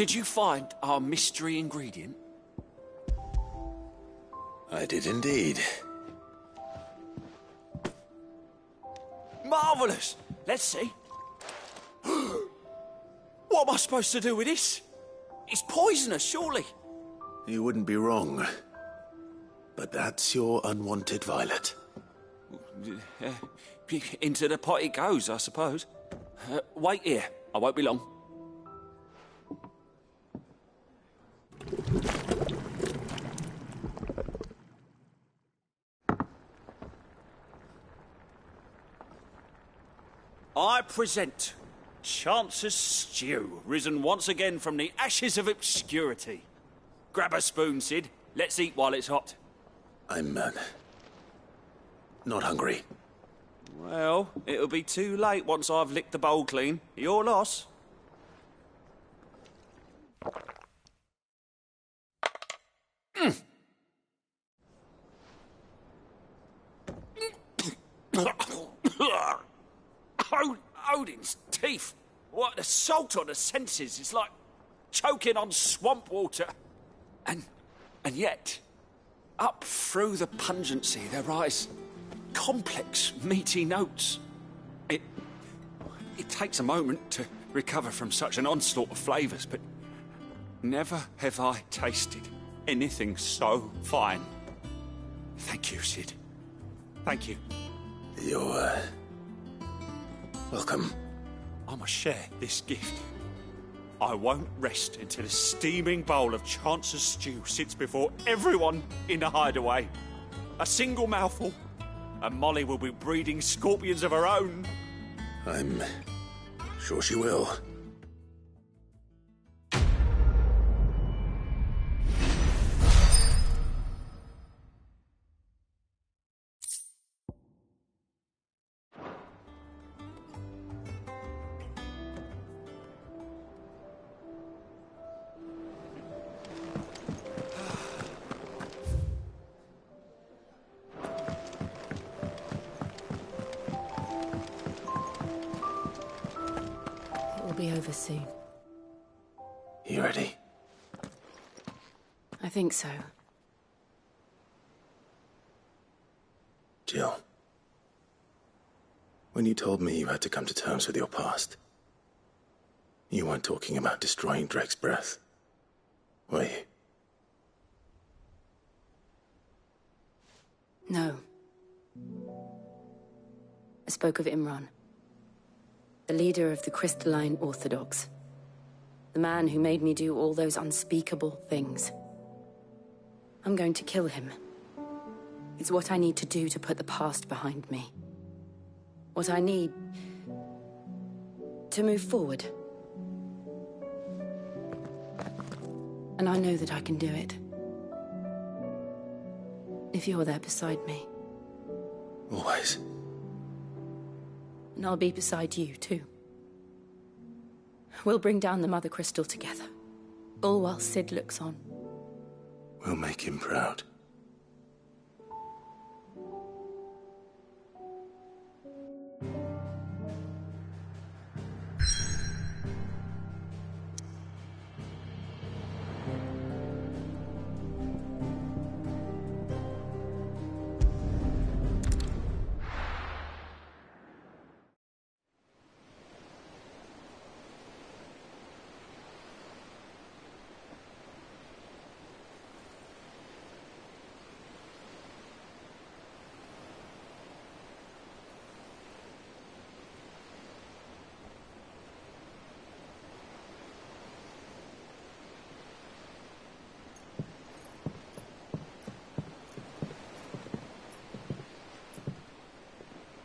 Did you find our mystery ingredient? I did indeed. Marvellous! Let's see. What am I supposed to do with this? It's poisonous, surely. You wouldn't be wrong. But that's your unwanted violet. Into the pot it goes, I suppose. Wait here. I won't be long. I present Chance's Stew, risen once again from the ashes of obscurity. Grab a spoon, Sid. Let's eat while it's hot. I'm, not hungry. Well, it'll be too late once I've licked the bowl clean. Your loss. Odin's teeth. What, the salt on the senses. It's like choking on swamp water. And yet, up through the pungency there rise complex, meaty notes. It takes a moment to recover from such an onslaught of flavours, but never have I tasted anything so fine. Thank you, Sid. Thank you. You're, welcome. I must share this gift. I won't rest until a steaming bowl of Chance's stew sits before everyone in the hideaway. A single mouthful, and Molly will be breeding scorpions of her own. I'm sure she will. Be over soon. You ready? I think so. Jill, when you told me you had to come to terms with your past, you weren't talking about destroying Drake's breath, were you? No. I spoke of Imran. The leader of the Crystalline Orthodox. The man who made me do all those unspeakable things. I'm going to kill him. It's what I need to do to put the past behind me. What I need to move forward. And I know that I can do it. If you're there beside me. Always. And I'll be beside you, too. We'll bring down the Mother Crystal together. All while Sid looks on. We'll make him proud.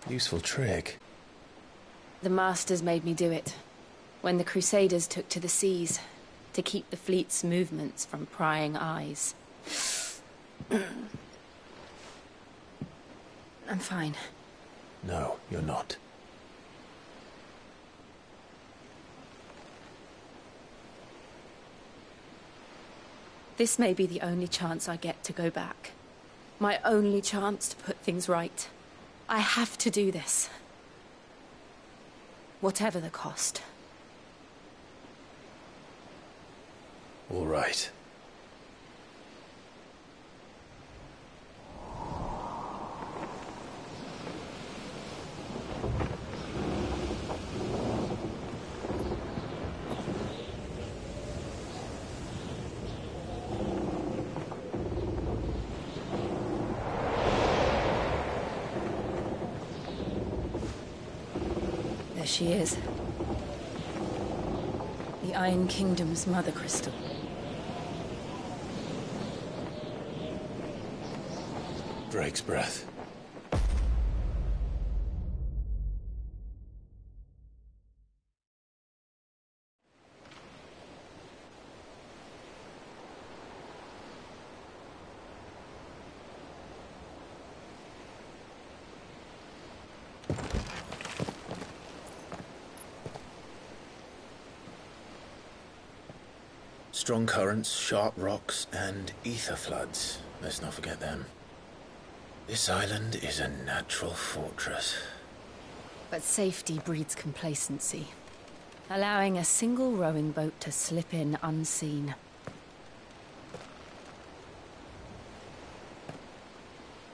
Useful trick. The Masters made me do it. When the Crusaders took to the seas, to keep the fleet's movements from prying eyes. I'm fine. No, you're not. This may be the only chance I get to go back. My only chance to put things right. I have to do this. Whatever the cost. All right. There she is. The Iron Kingdom's mother crystal. Drake's breath. Strong currents, sharp rocks, and ether floods. Let's not forget them. This island is a natural fortress. But safety breeds complacency, allowing a single rowing boat to slip in unseen.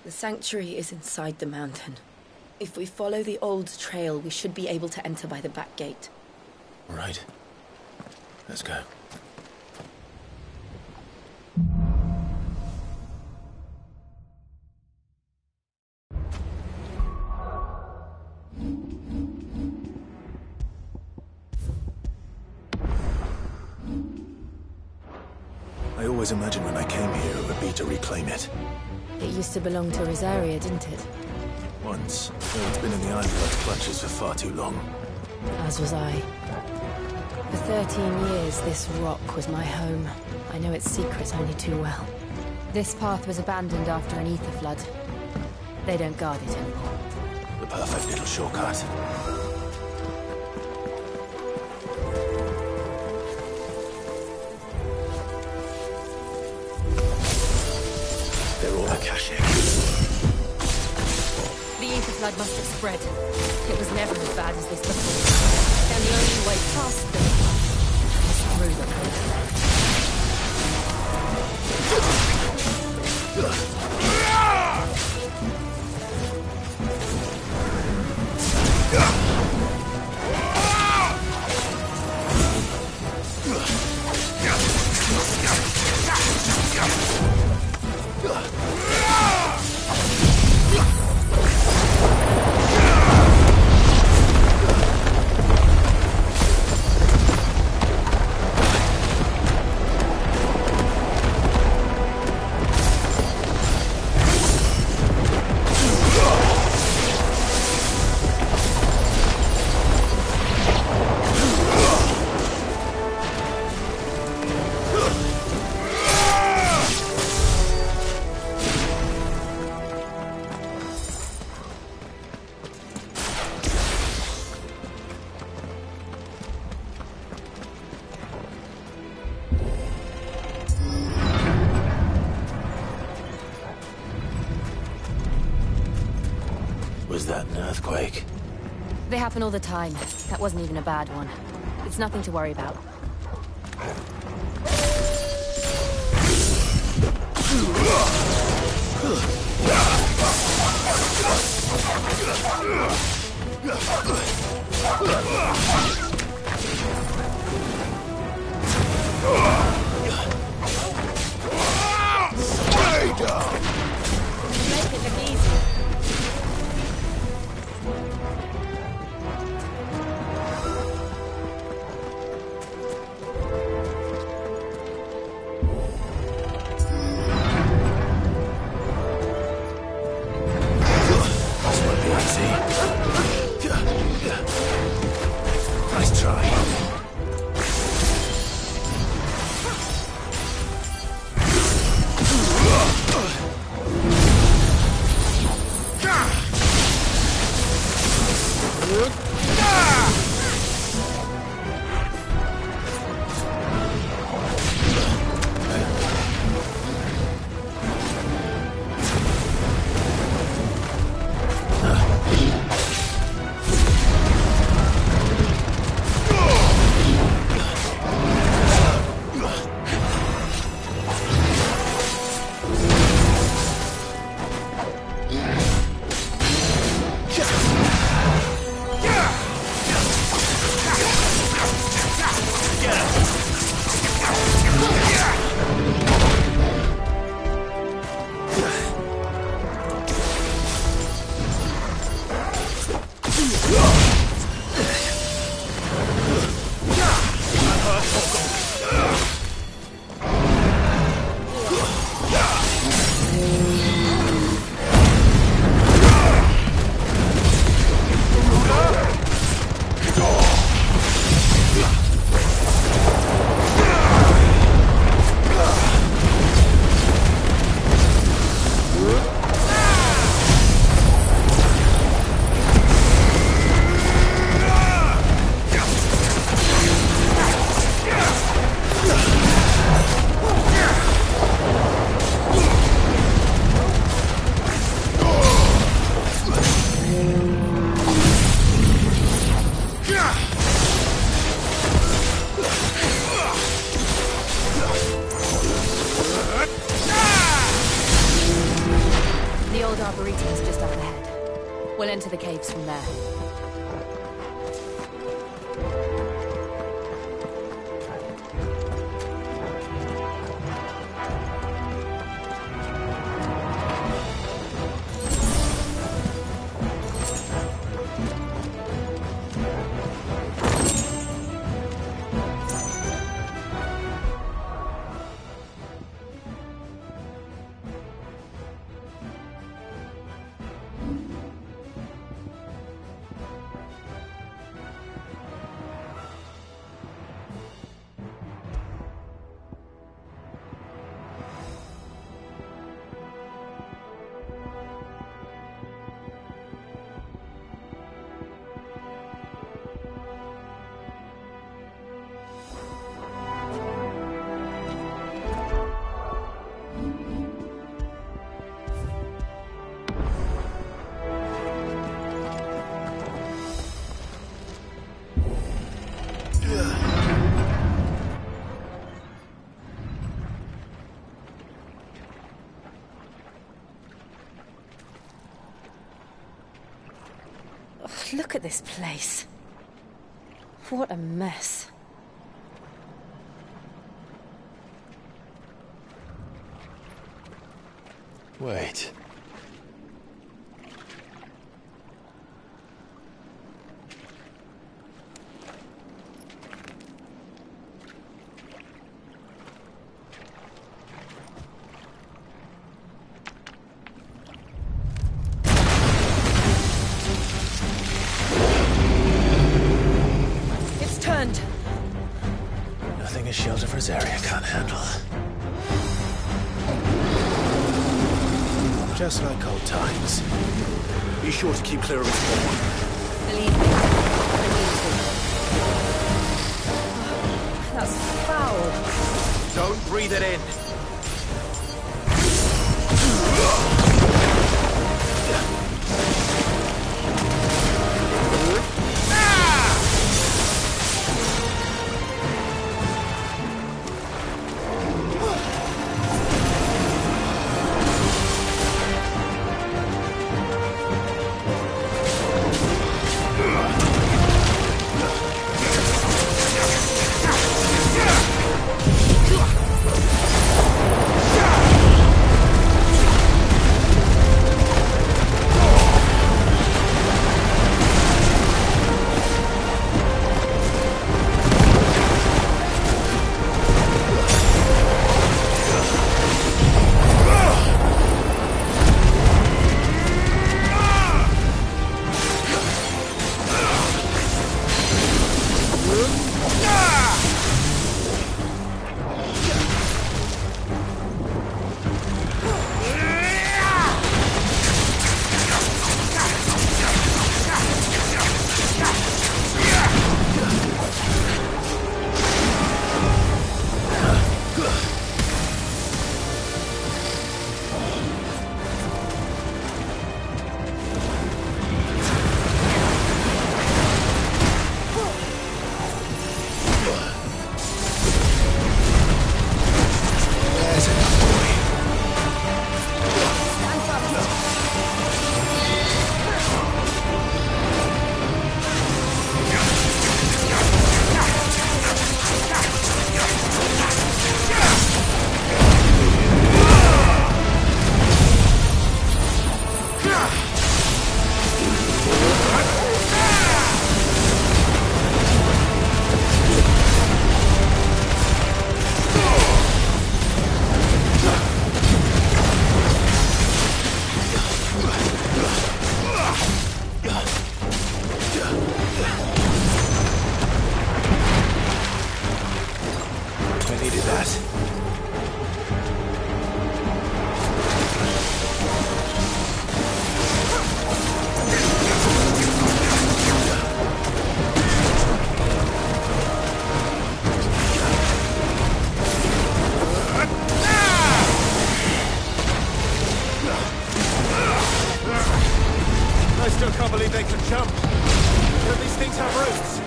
The sanctuary is inside the mountain. If we follow the old trail, we should be able to enter by the back gate. Right. Let's go. I always imagined when I came here it would be to reclaim it. It used to belong to Rosaria, didn't it? Once, though it's been in the Ironblood's clutches for far too long. As was I. For 13 years, this rock was my home. I know its secrets only too well. This path was abandoned after an ether flood. They don't guard it anymore. The perfect little shortcut. They're all Akashic. The ether flood must have spread. It was never as bad as this before. And the only way past them is through them. Was that an earthquake? They happen all the time. That wasn't even a bad one. It's nothing to worry about. Stay down! Make it look easy. Old Arboretum is just up ahead. We'll enter the caves from there. Look at this place. What a mess. Wait. Nothing a shelter for Zarya can't handle. Just like old times. Be sure to keep clear of his spawn. Believe me, I need to. That's foul. Don't breathe it in. still can't believe they can jump. Don't these things have roots?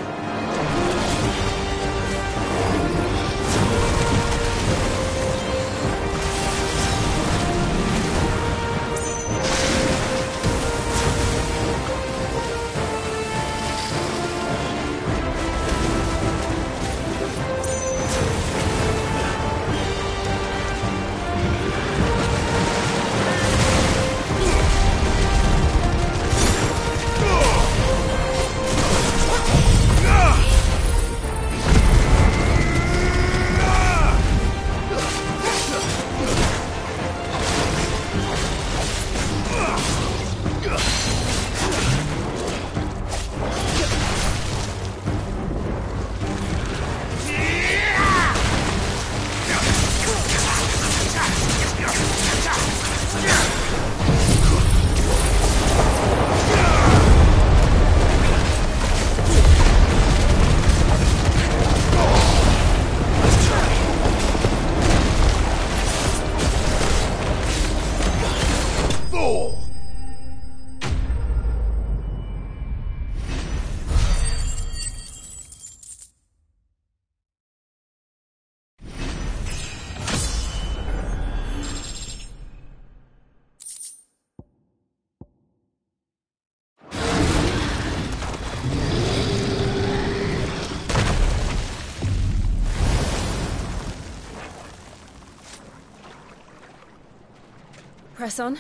Press on.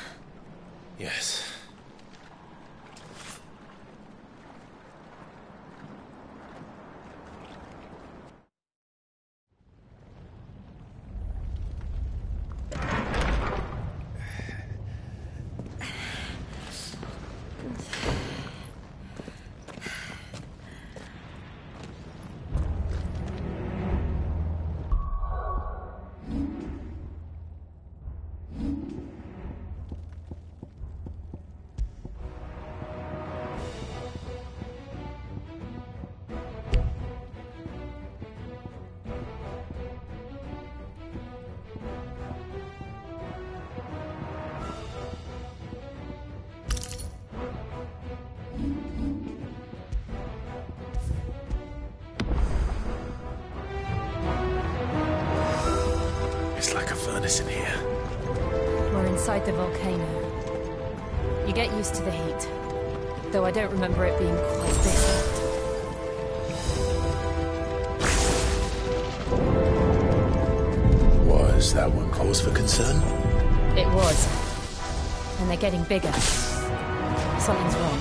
Yes. It's like a furnace in here. We're inside the volcano. You get used to the heat, though I don't remember it being quite this hot. Was that one cause for concern? It was. And they're getting bigger. Something's wrong.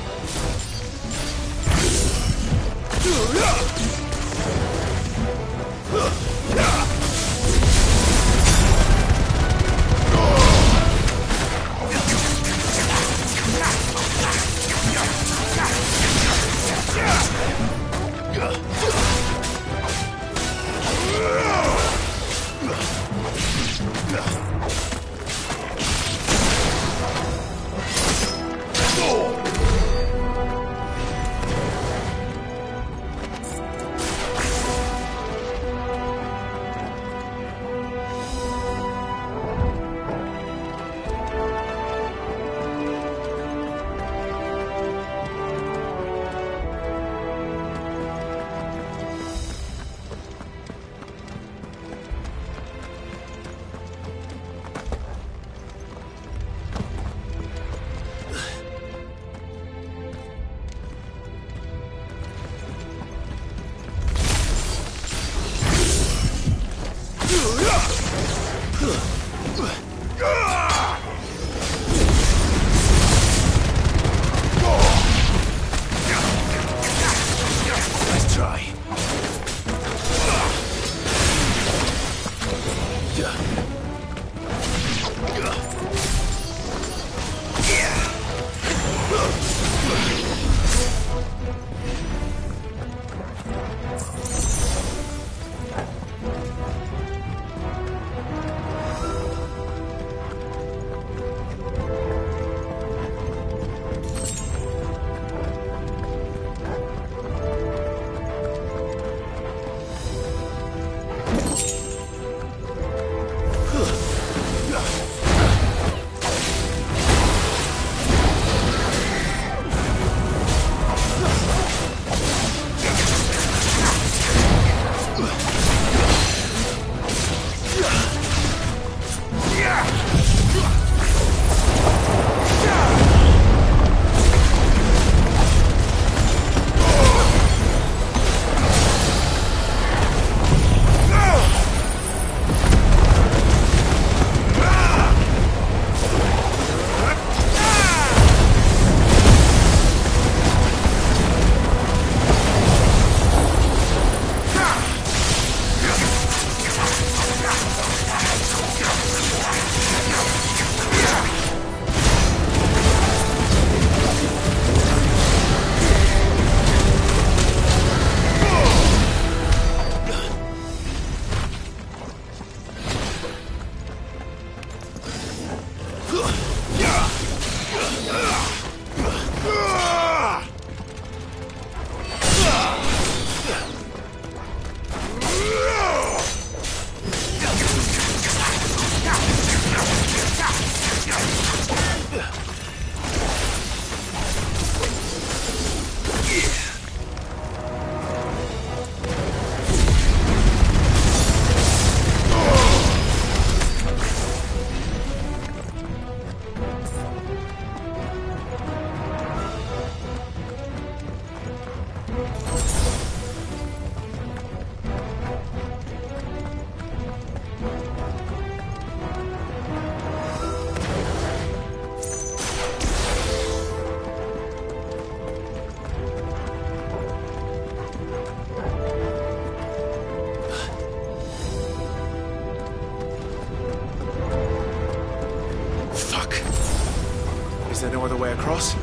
Is there no other way across?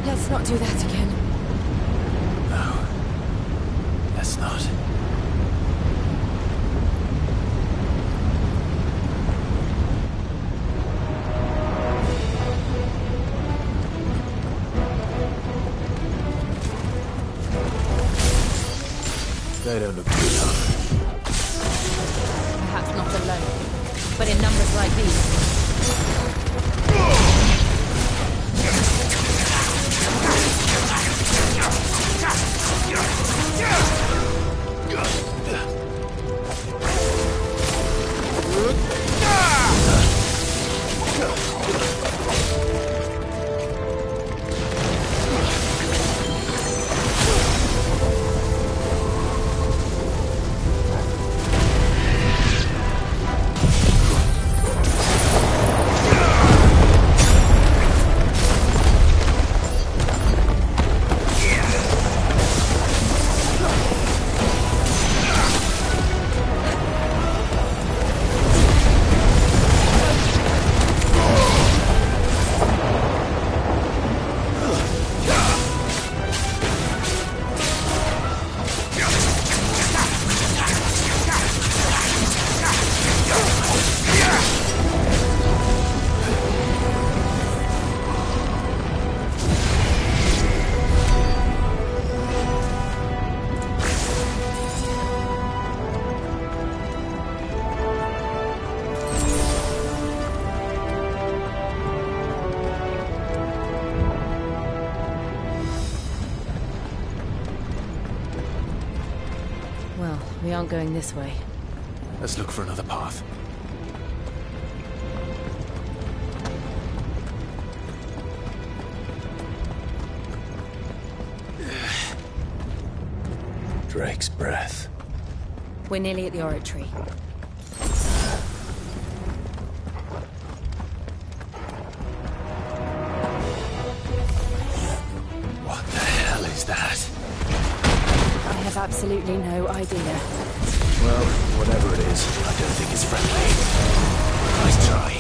Let's not do that again. No. Let's not. They don't look good enough. Perhaps not alone, but in numbers like these. Well, we aren't going this way. Let's look for another path. Drake's breath. We're nearly at the oratory. What the hell is that? I have absolutely no idea. Well, whatever it is, I don't think it's friendly. Nice try.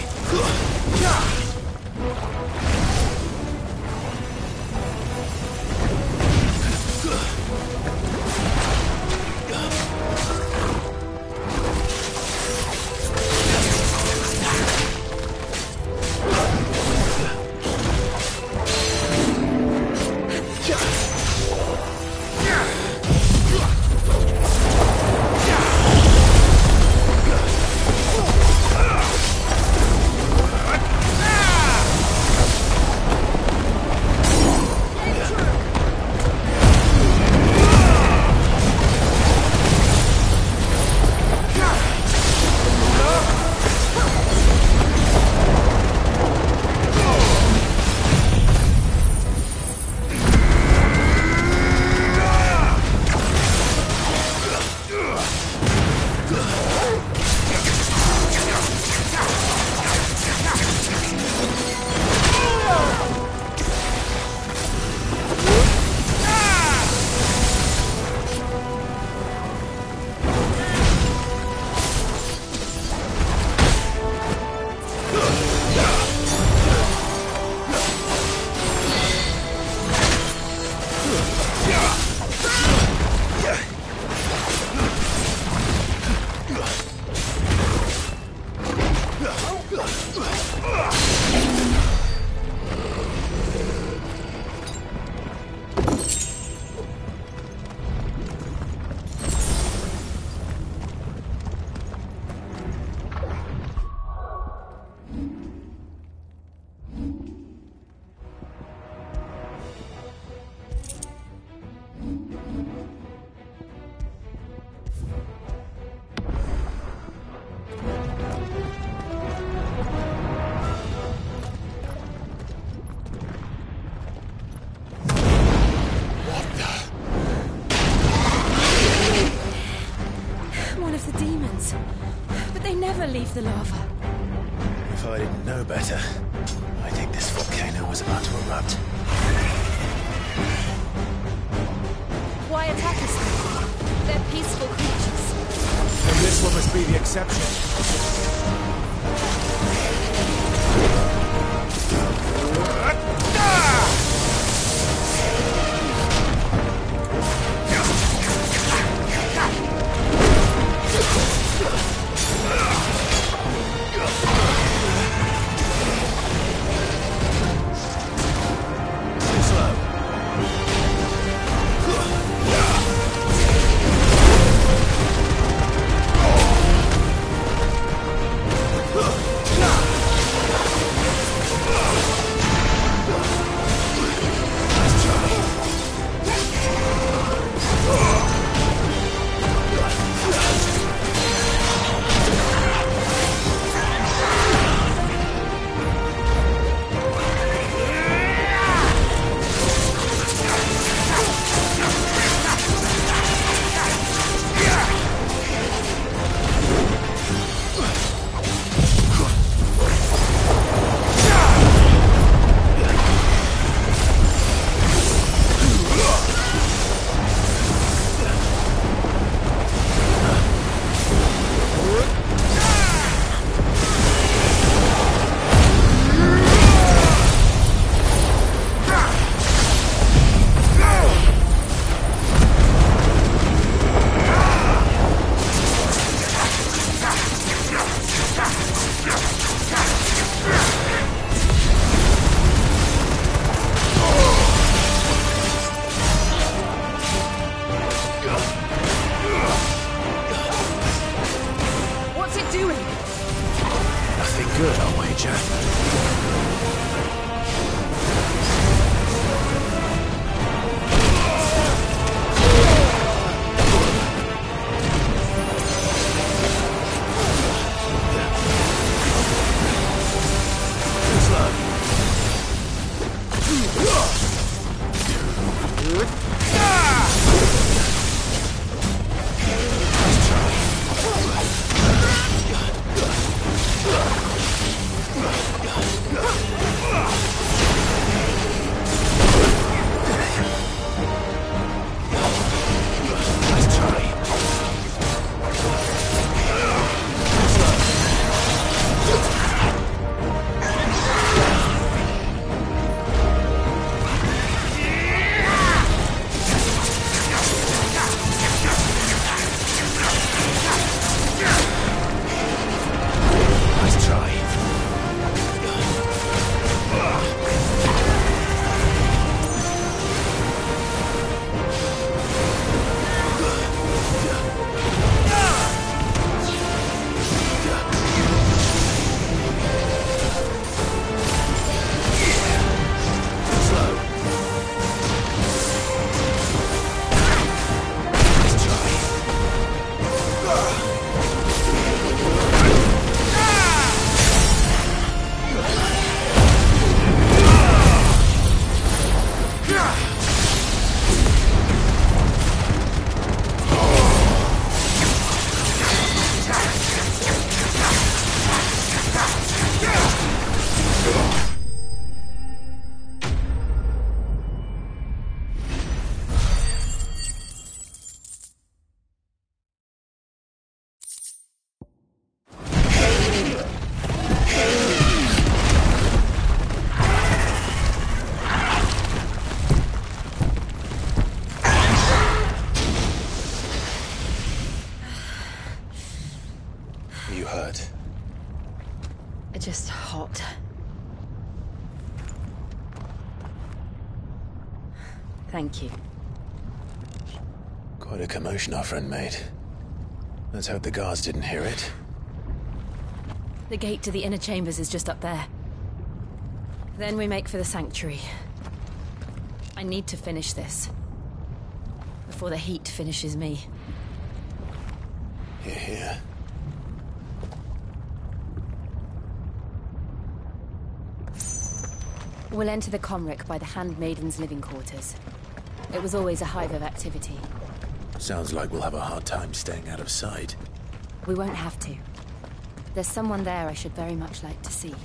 They never leave the lava. If I didn't know better, I think this volcano was about to erupt. Why attack us then? They're peaceful creatures. And this one must be the exception. Good, I'll wager. You hurt? Just hot. Thank you. Quite a commotion our friend made. Let's hope the guards didn't hear it. The gate to the inner chambers is just up there. Then we make for the sanctuary. I need to finish this. Before the heat finishes me. Hear, hear. We'll enter the Comric by the Handmaiden's living quarters. It was always a hive of activity. Sounds like we'll have a hard time staying out of sight. We won't have to. There's someone there I should very much like to see.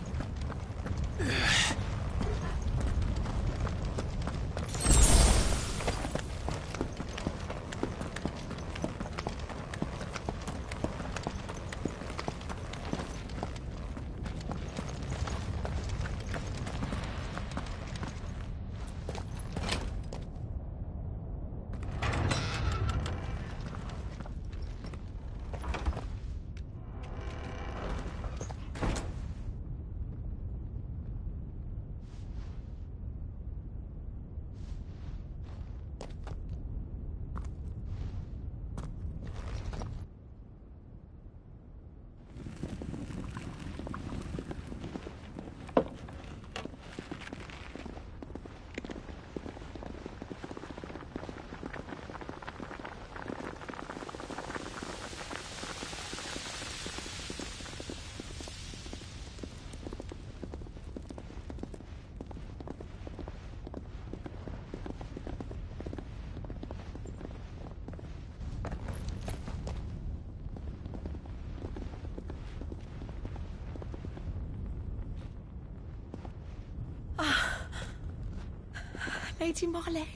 Lady Marley,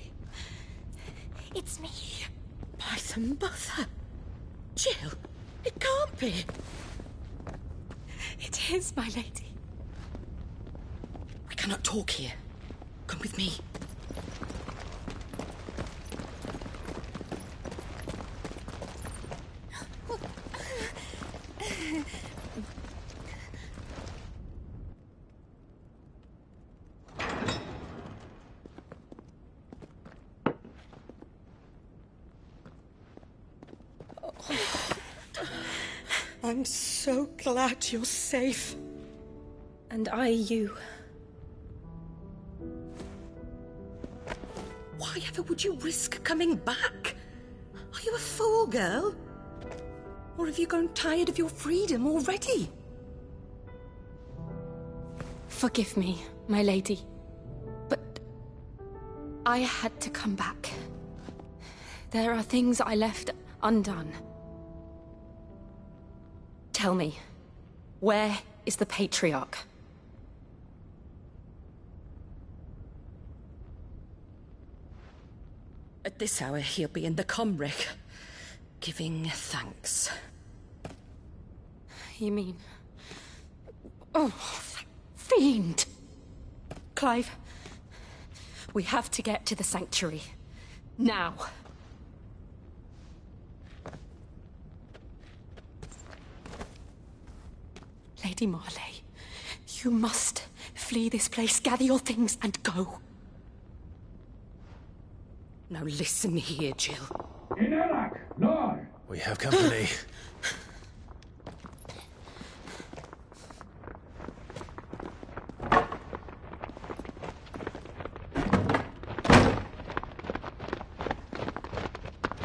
it's me. By the mother. Jill, it can't be. It is, my lady. We cannot talk here. Come with me. I'm so glad you're safe. And I you. Why ever would you risk coming back? Are you a fool, girl? Or have you grown tired of your freedom already? Forgive me, my lady. But I had to come back. There are things I left undone. Tell me, where is the Patriarch? At this hour, he'll be in the Comric, giving thanks. You mean... Oh, that fiend! Clive, we have to get to the sanctuary. Now. Lady Marley, you must flee this place, gather your things, and go. Now listen here, Jill. We have company.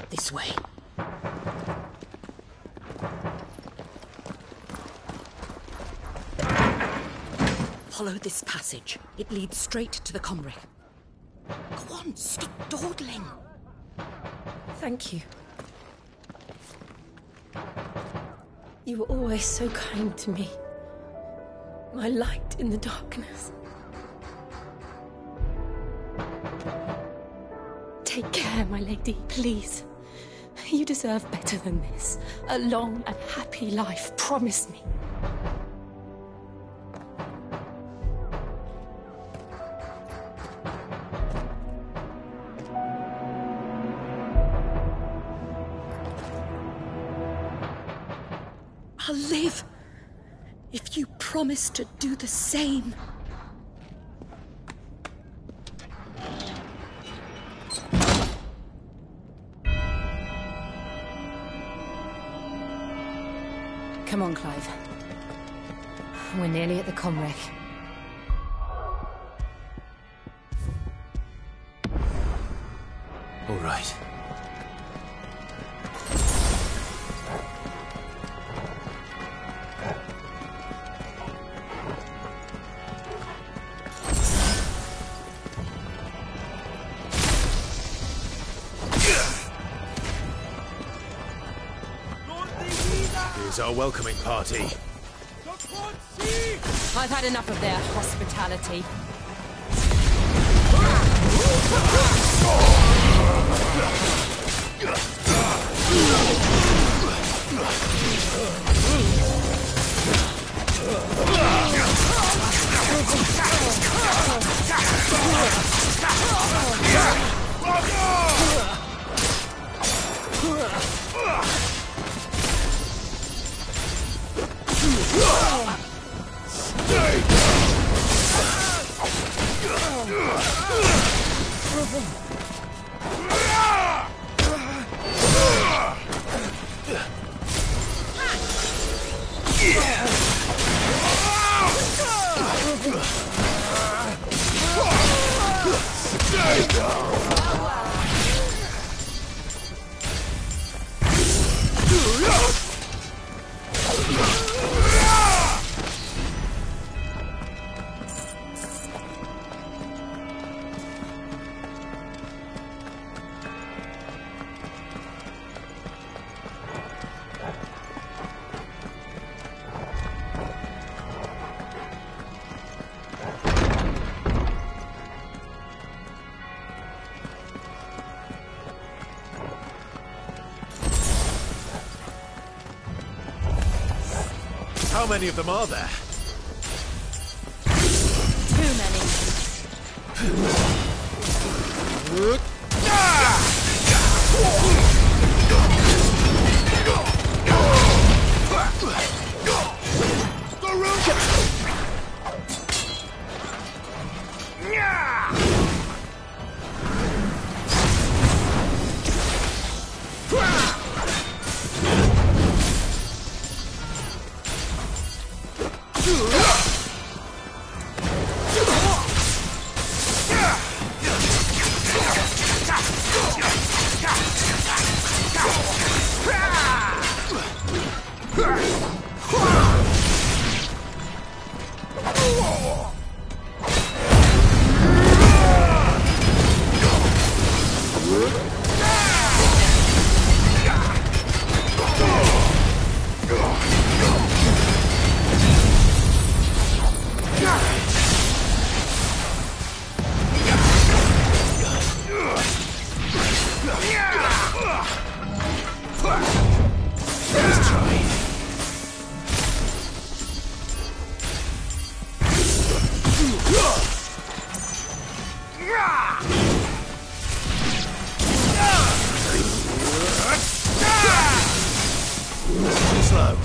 This way. Follow this passage. It leads straight to the Comric. Go on, stop dawdling. Thank you. You were always so kind to me. My light in the darkness. Take care, my lady, please. You deserve better than this. A long and happy life, promise me. I'll live if you promise to do the same. Come on, Clive. We're nearly at the Comric. All right. Here's our welcoming party. I've had enough of their hospitality. How many of them are there? Too many. Slow.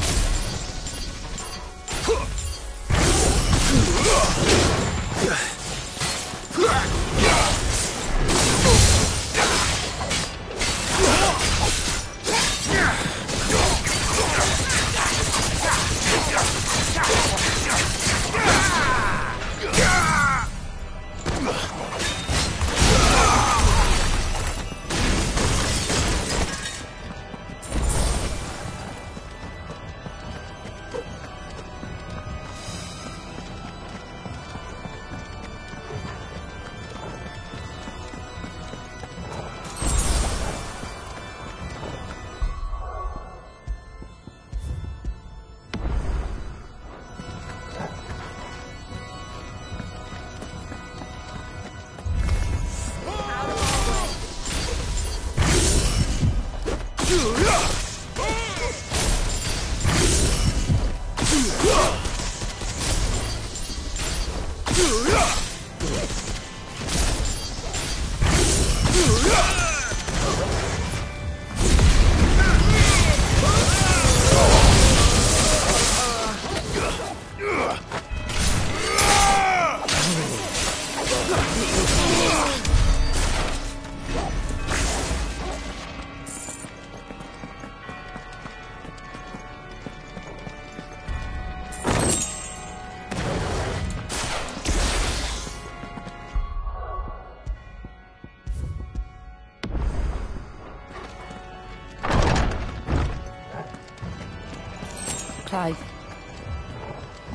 Clive,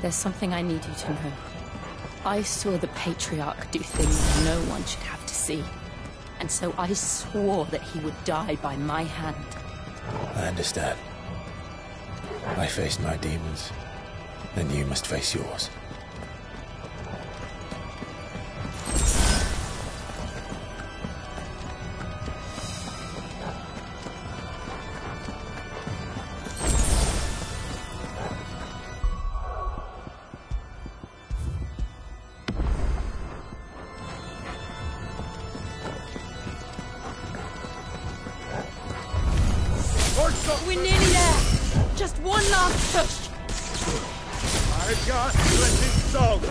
there's something I need you to know. I saw the Patriarch do things no one should have to see. And so I swore that he would die by my hand. I understand. I faced my demons. then you must face yours. We're nearly there. Just one last push. I've got blessed soul.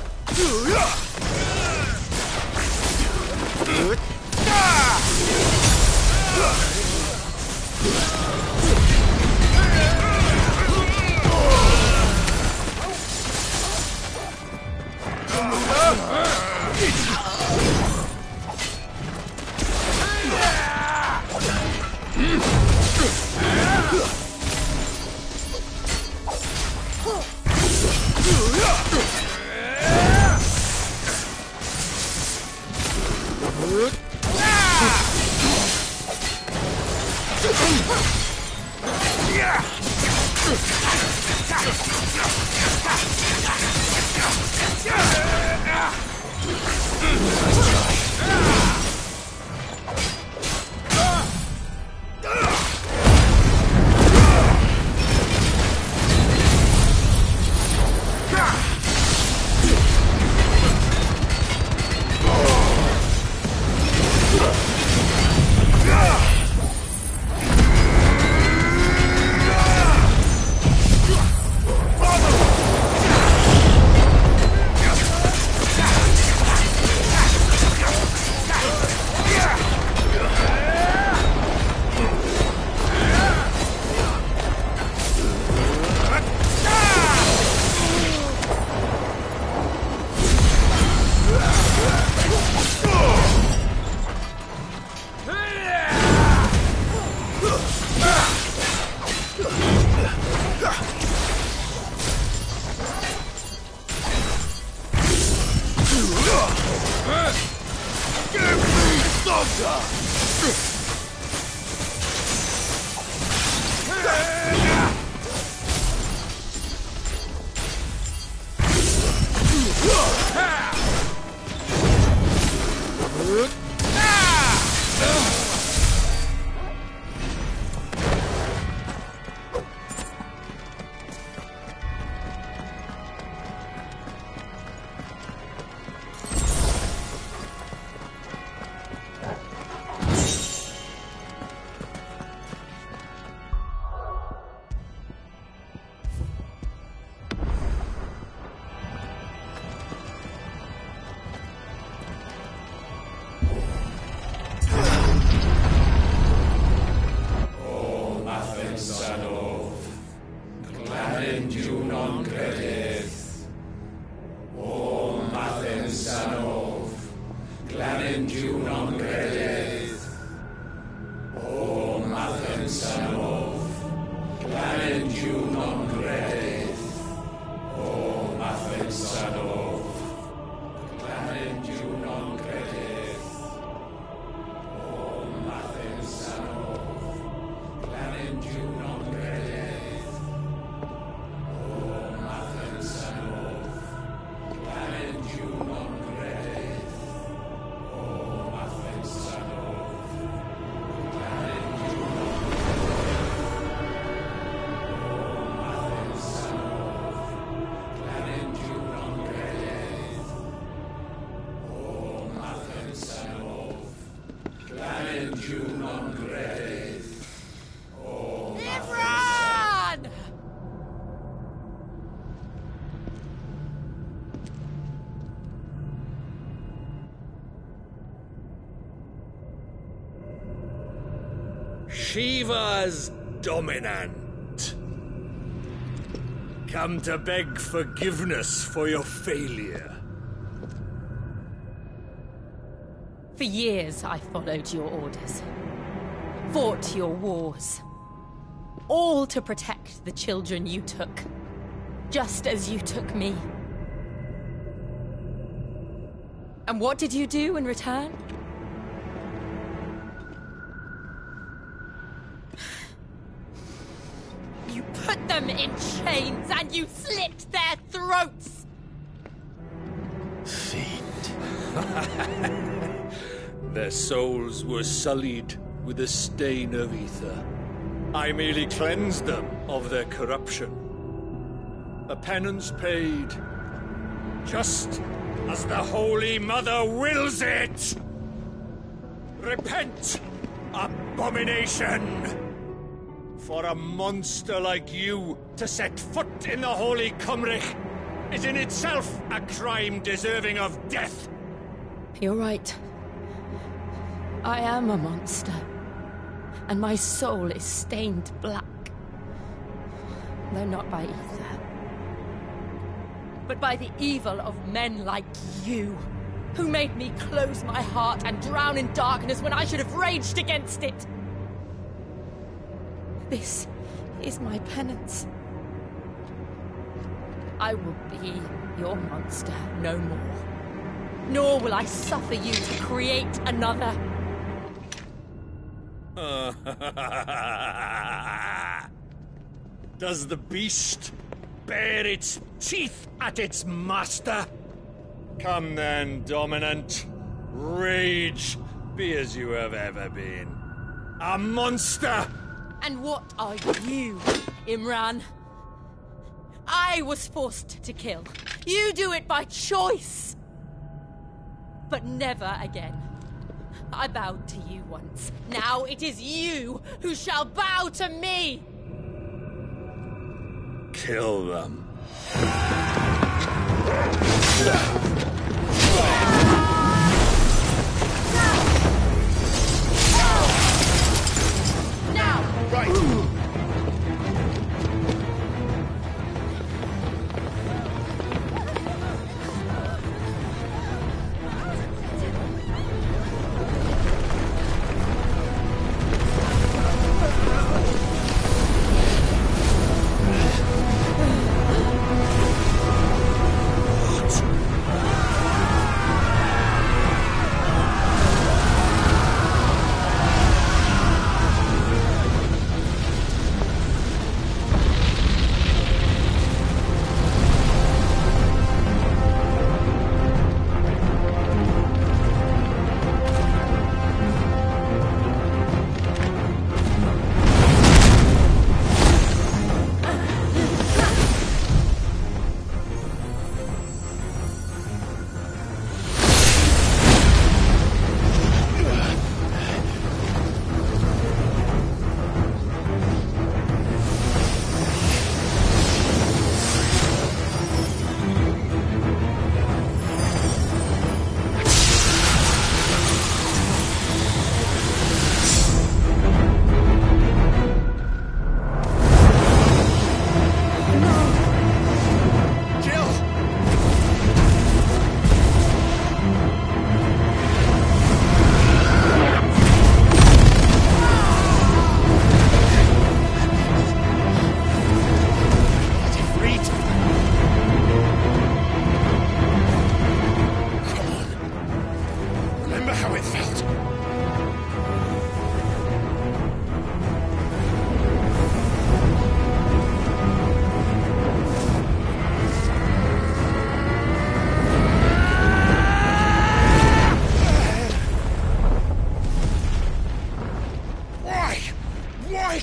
Shiva's dominant. Come to beg forgiveness for your failure. For years I followed your orders, fought your wars, all to protect the children you took, just as you took me. And what did you do in return? You put them in chains and you slit their throats! Their souls were sullied with the stain of ether. I merely cleansed them of their corruption. A penance paid, just as the Holy Mother wills it! Repent, abomination! For a monster like you to set foot in the Holy Cymric is in itself a crime deserving of death! You're right. I am a monster. And my soul is stained black. Though not by ether. But by the evil of men like you, who made me close my heart and drown in darkness when I should have raged against it. This is my penance. I will be your monster no more. Nor will I suffer you to create another. Does the beast bare its teeth at its master? Come then, Dominant. Rage, be as you have ever been. A monster! And what are you, Imran? I was forced to kill. You do it by choice. But never again. I bowed to you once. Now it is you who shall bow to me! Kill them. Now! Right!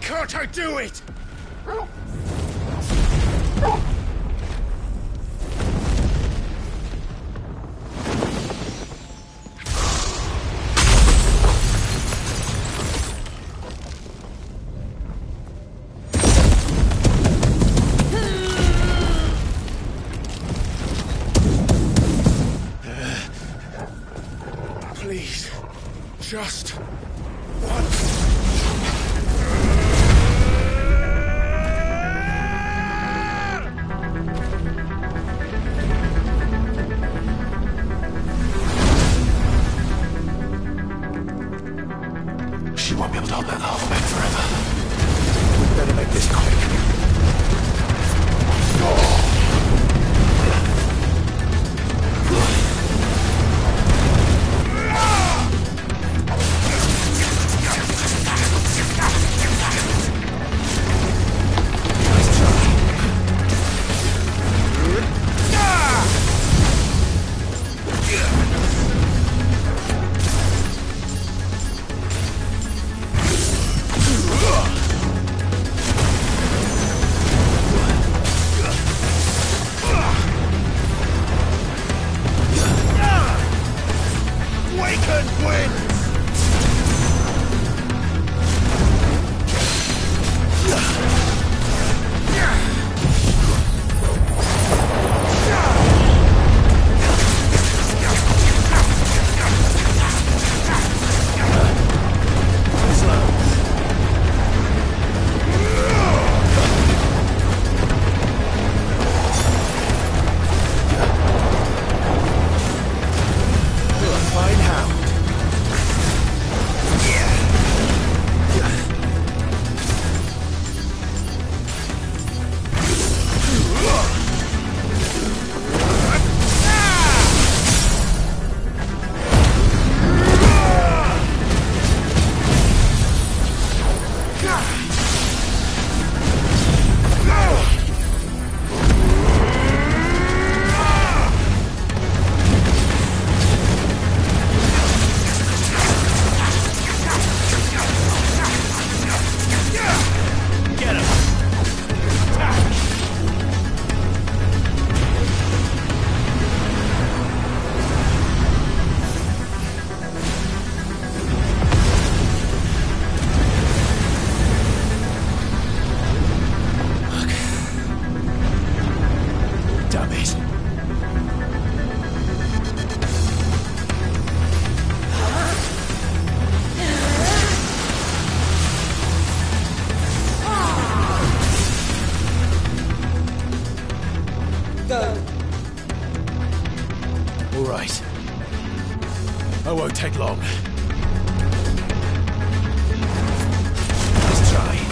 Can't I do it? Please, just once. She won't be able to hold that half back forever. We better make this quick. right. All right. I won't take long. Let's try.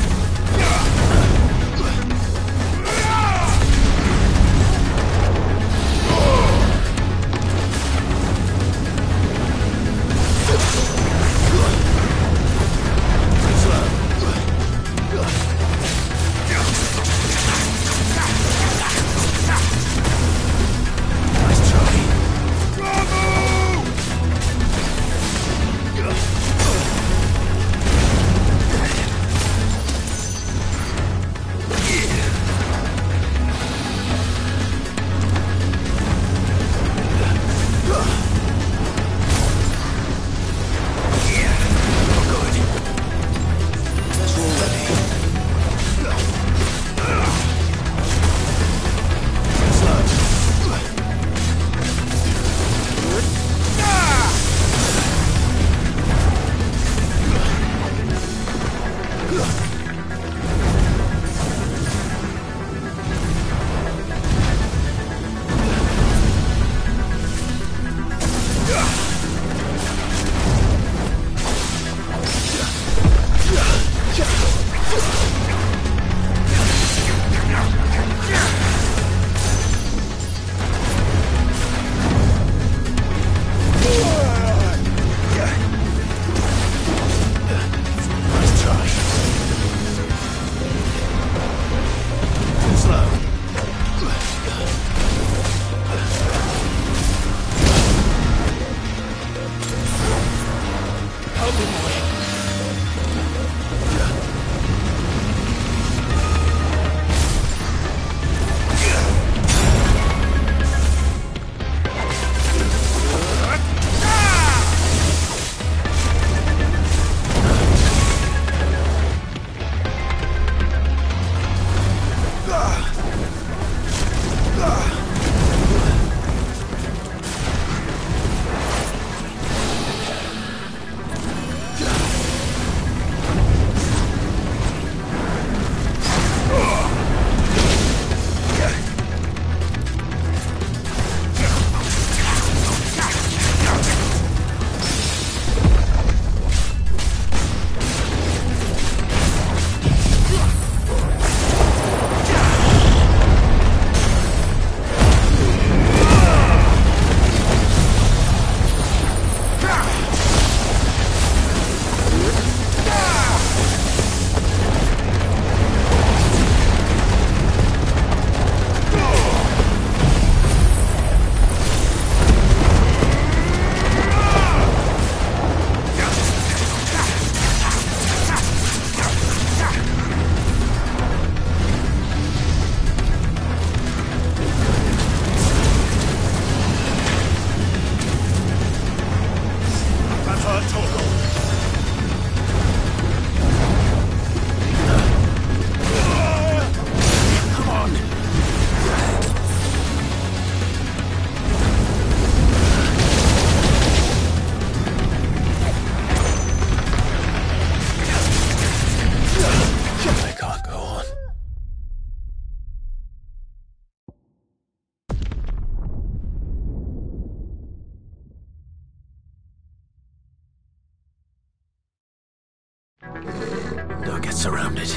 Don't get surrounded.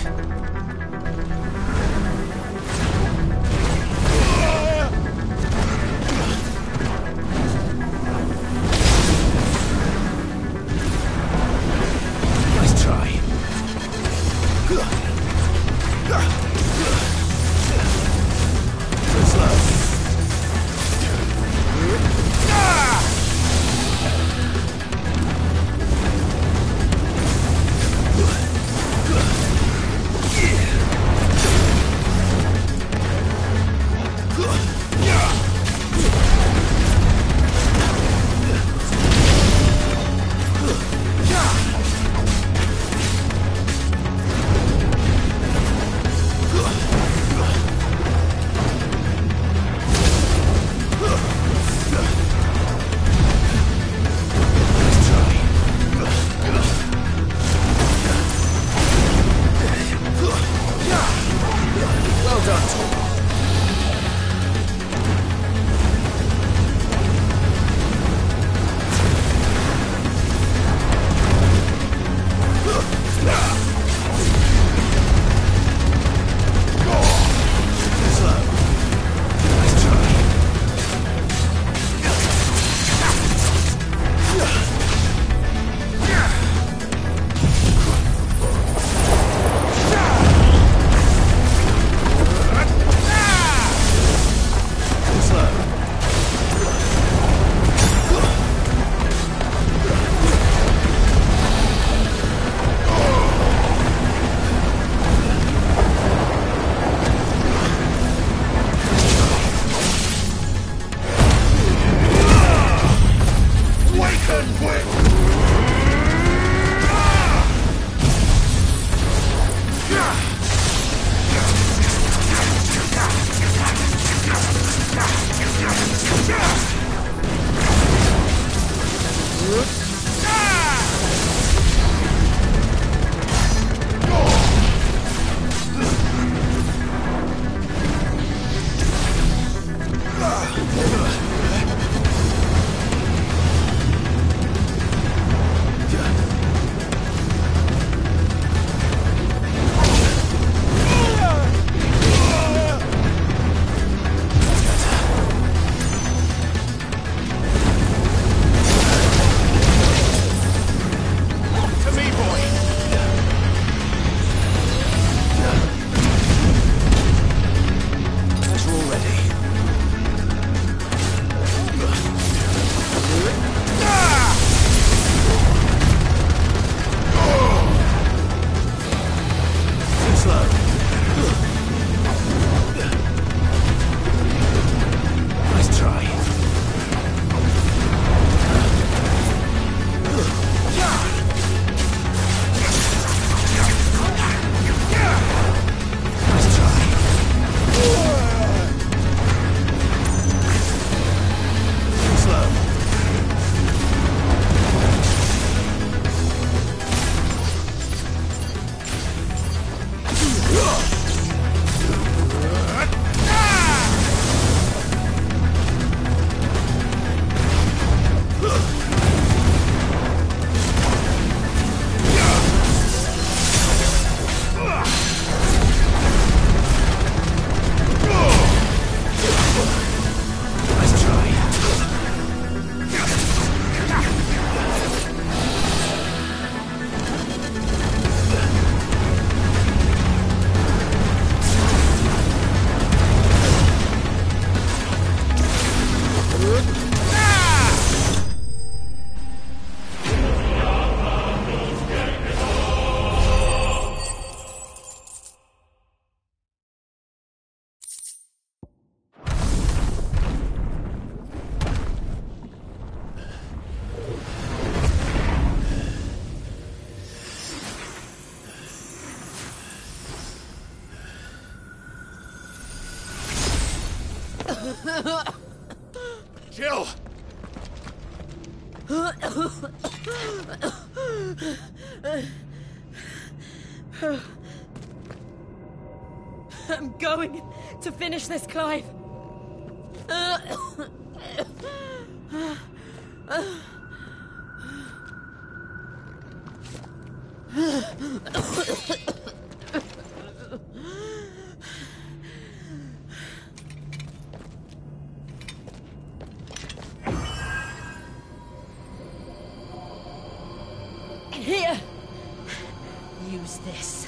Nice try. Too slow. Jill! I'm going to finish this, Clive. Here. Use this.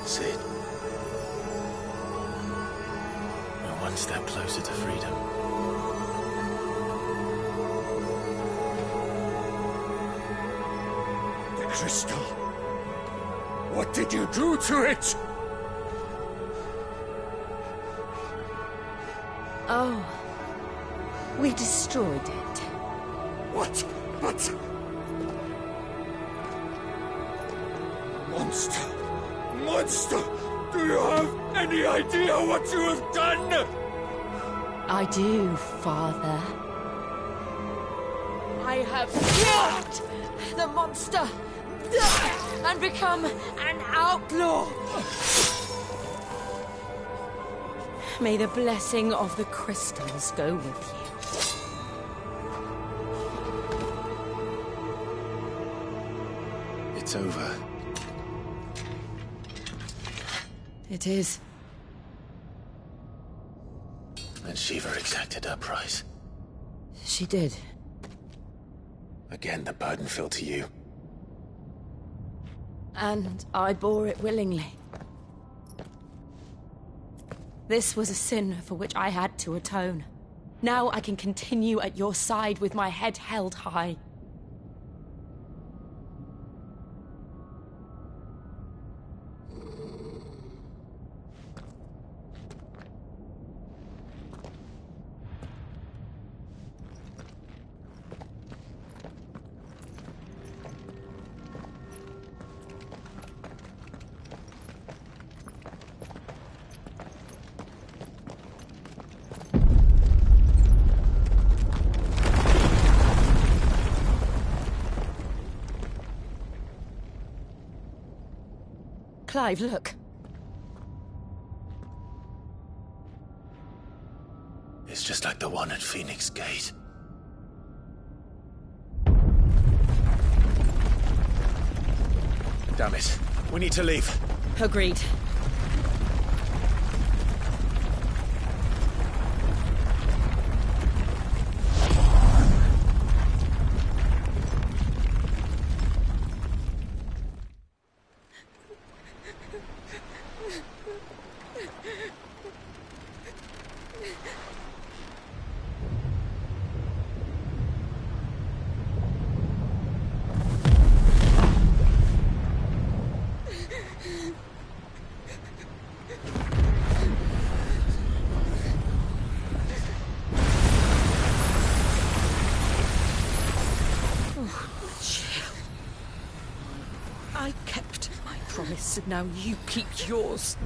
Sid. We're one step closer to freedom. The crystal. What did you do to it? Oh. We destroyed it. What? But... Monster! Monster! Do you have any idea what you have done? I do, Father. I have killed the monster and become an outlaw. May the blessing of the crystals go with you. It's over. It is. And Shiva exacted her price. She did. Again, the burden fell to you. And I bore it willingly. This was a sin for which I had to atone. Now I can continue at your side with my head held high. Clive, look. It's just like the one at Phoenix Gate. Damn it. We need to leave. Agreed. I kept my promise, and now you keep yours.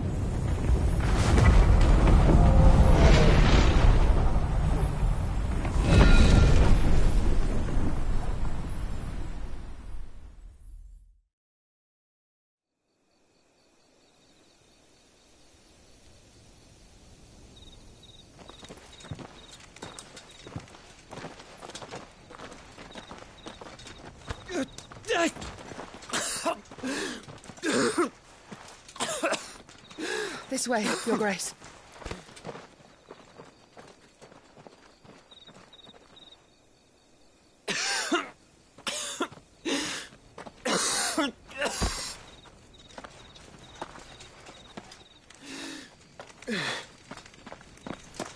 This way, Your Grace.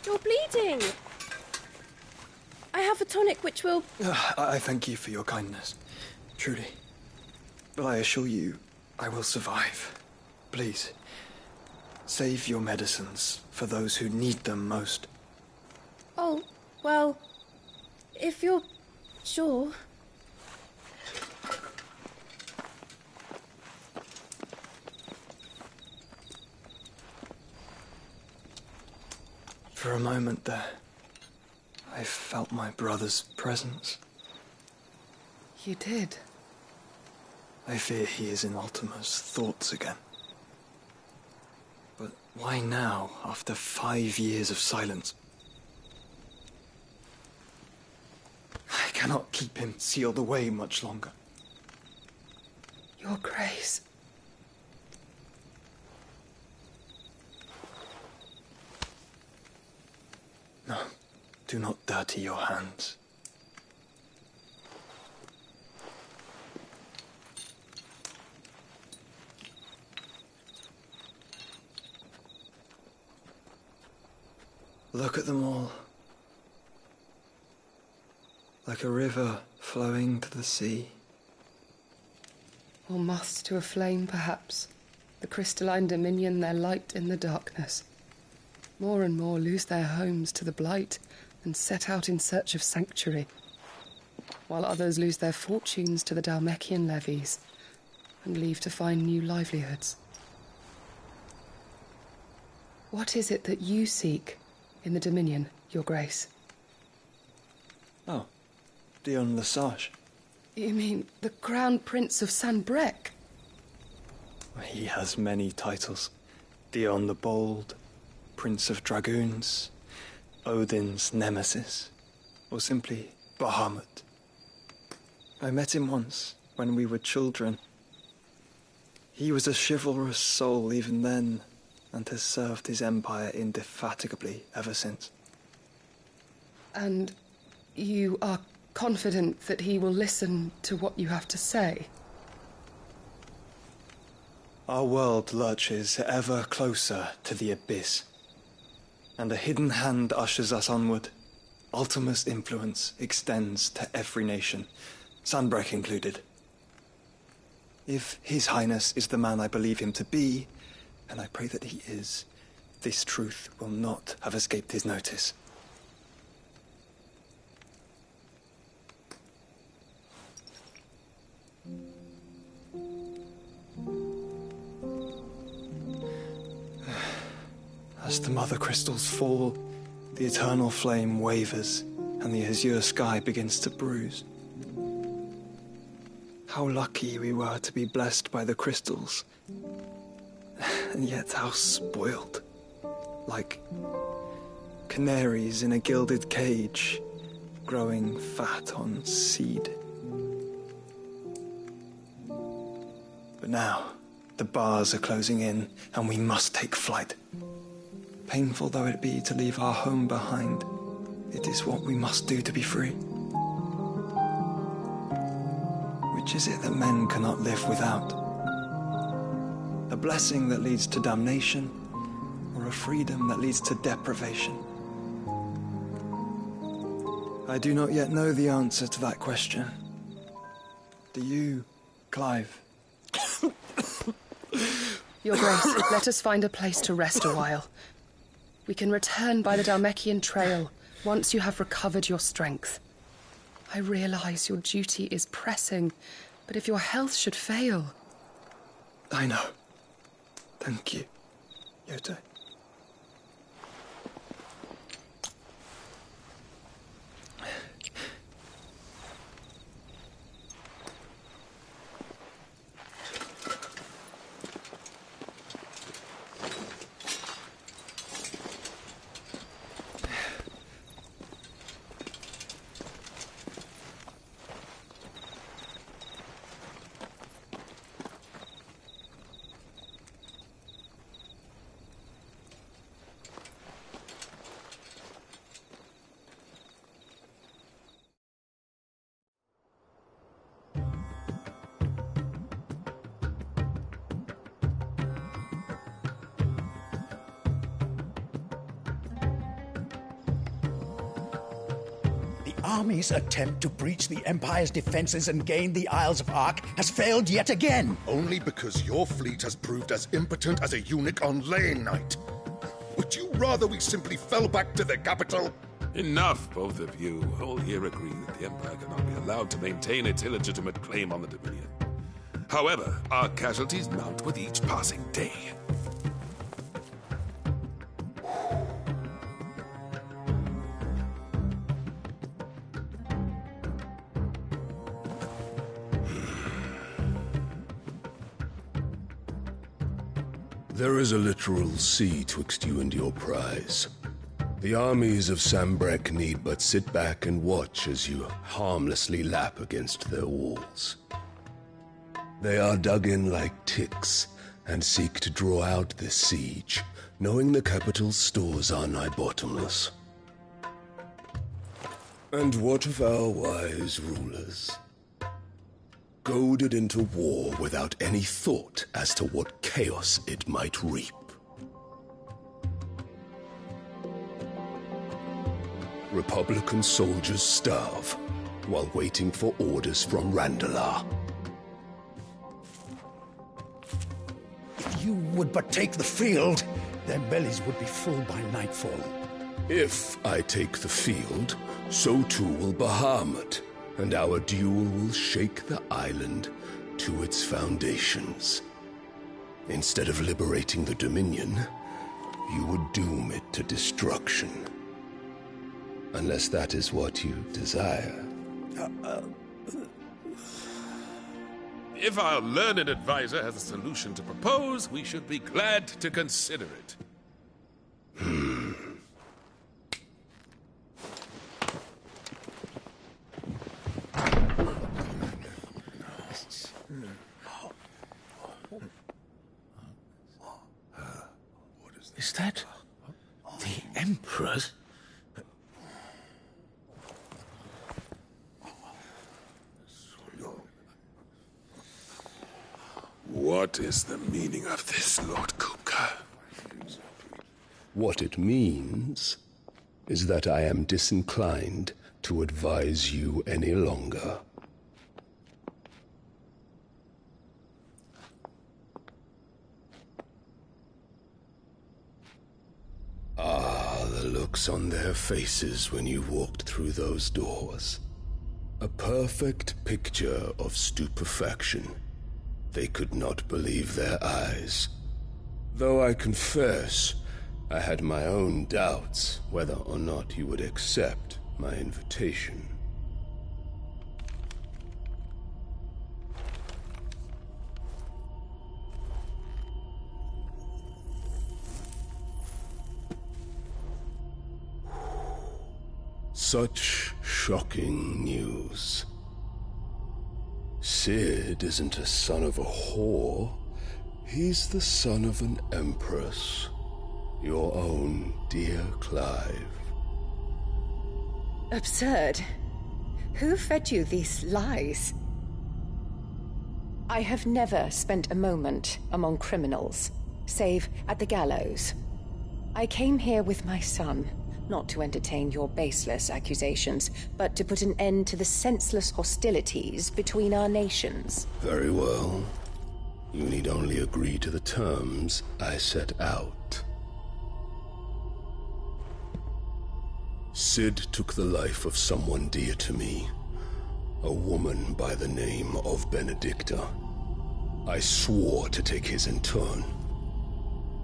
You're bleeding. I have a tonic which will... I thank you for your kindness, truly. But I assure you, I will survive. Please, save your medicines for those who need them most. Oh, well, if you're sure... For a moment there, I felt my brother's presence. You did? I fear he is in Ultima's thoughts again. But why now, after 5 years of silence? I cannot keep him sealed away much longer. Your Grace. No, do not dirty your hands. Look at them all. Like a river flowing to the sea. Or moths to a flame, perhaps. The crystalline dominion their light in the darkness. More and more lose their homes to the blight and set out in search of sanctuary, while others lose their fortunes to the Dhalmekian levies and leave to find new livelihoods. What is it that you seek in the Dominion, Your Grace? Oh, Dion Lesage. You mean the Crown Prince of Sanbreque? He has many titles. Dion the Bold, Prince of Dragoons, Odin's Nemesis, or simply Bahamut. I met him once, when we were children. He was a chivalrous soul even then, and has served his empire indefatigably ever since. And you are confident that he will listen to what you have to say? Our world lurches ever closer to the abyss, and a hidden hand ushers us onward. Ultima's influence extends to every nation, Sanbreque included. If His Highness is the man I believe him to be, and I pray that he is, this truth will not have escaped his notice. As the mother crystals fall, the eternal flame wavers, and the azure sky begins to bruise. How lucky we were to be blessed by the crystals, and yet how spoiled. Like canaries in a gilded cage, growing fat on seed. But now, the bars are closing in, and we must take flight. Painful though it be to leave our home behind, it is what we must do to be free. Which is it that men cannot live without? A blessing that leads to damnation, or a freedom that leads to deprivation? I do not yet know the answer to that question. Do you, Clive? Your Grace, let us find a place to rest a while. We can return by the Dhalmekian trail once you have recovered your strength. I realize your duty is pressing, but if your health should fail... I know. Thank you, Yote. army's attempt to breach the Empire's defenses and gain the Isles of Ark has failed yet again. Only because your fleet has proved as impotent as a eunuch on laying night. Would you rather we simply fell back to the capital? Enough, both of you. All here agree that the Empire cannot be allowed to maintain its illegitimate claim on the Dominion. However, our casualties mount with each passing day. There is a literal sea twixt you and your prize. The armies of Sambrek need but sit back and watch as you harmlessly lap against their walls. They are dug in like ticks and seek to draw out this siege, knowing the capital's stores are nigh bottomless. And what of our wise rulers? Goaded into war without any thought as to what chaos it might reap. Republican soldiers starve while waiting for orders from Randalar. If you would but take the field, their bellies would be full by nightfall. If I take the field, so too will Bahamut, and our duel will shake the island to its foundations. Instead of liberating the Dominion, you would doom it to destruction. Unless that is what you desire. If our learned advisor has a solution to propose, we should be glad to consider it. Is that the Emperor's? What is the meaning of this, Lord Kupka? What it means is that I am disinclined to advise you any longer. Ah, the looks on their faces when you walked through those doors. A perfect picture of stupefaction. They could not believe their eyes. Though I confess, I had my own doubts whether or not you would accept my invitation. Such shocking news. Sid isn't a son of a whore. He's the son of an empress. Your own dear Clive. Absurd. Who fed you these lies? I have never spent a moment among criminals, save at the gallows. I came here with my son, not to entertain your baseless accusations, but to put an end to the senseless hostilities between our nations. Very well. You need only agree to the terms I set out. Sid took the life of someone dear to me, a woman by the name of Benedicta. I swore to take his in turn.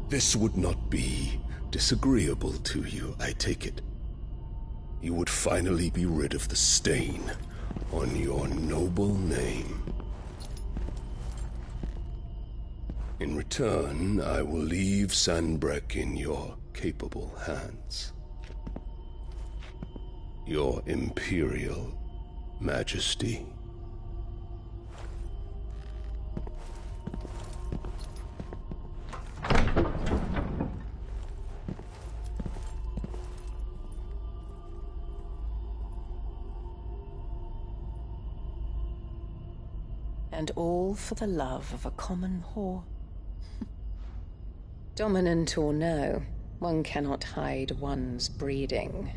This would not be disagreeable to you, I take it. You would finally be rid of the stain on your noble name. In return, I will leave Sanbrek in your capable hands. Your Imperial Majesty. And all for the love of a common whore. Dominant or no, one cannot hide one's breeding.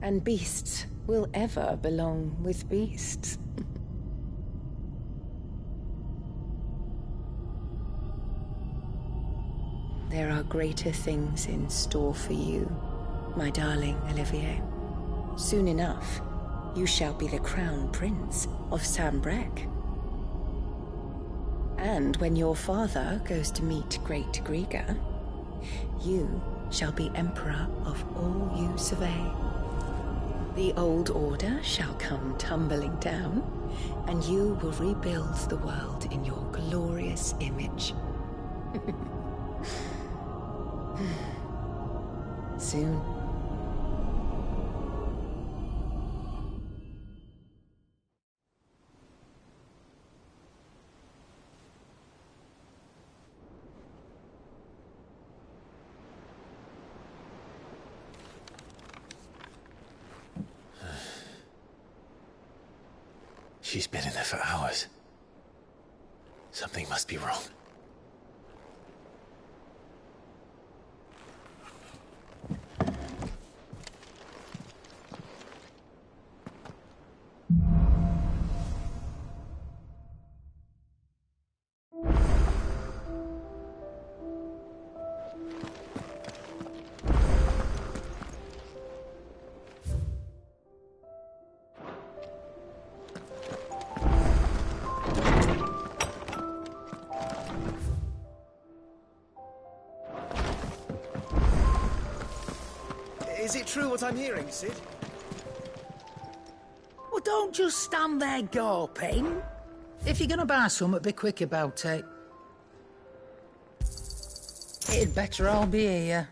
And beasts will ever belong with beasts. There are greater things in store for you, my darling Olivier. Soon enough, you shall be the crown prince of Sambrec. And when your father goes to meet Great Griga, you shall be emperor of all you survey. The old order shall come tumbling down, and you will rebuild the world in your glorious image. Soon. She's been in there for hours. Something must be wrong. Is it true what I'm hearing, Sid? Well, don't just stand there gawping. If you're gonna buy something, be quick about it. It'd better all be here.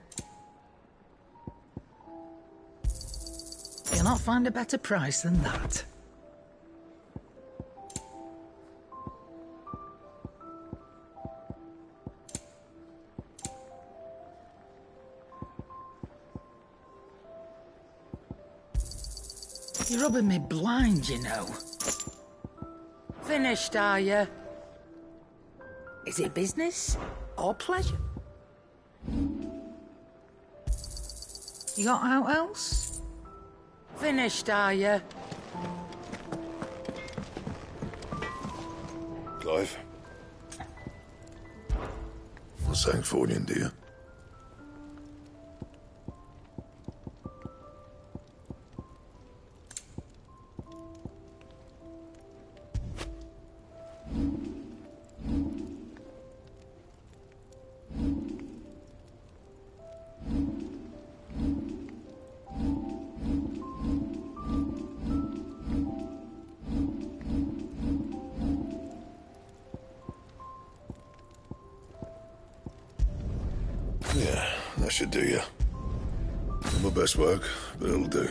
You'll not find a better price than that. You're rubbing me blind, you know. Finished, are you? Is it business or pleasure? You got out else? Finished, are you? Clive? What's Sancfordian, dear? Yeah, that should do you. Not my best work, but it'll do.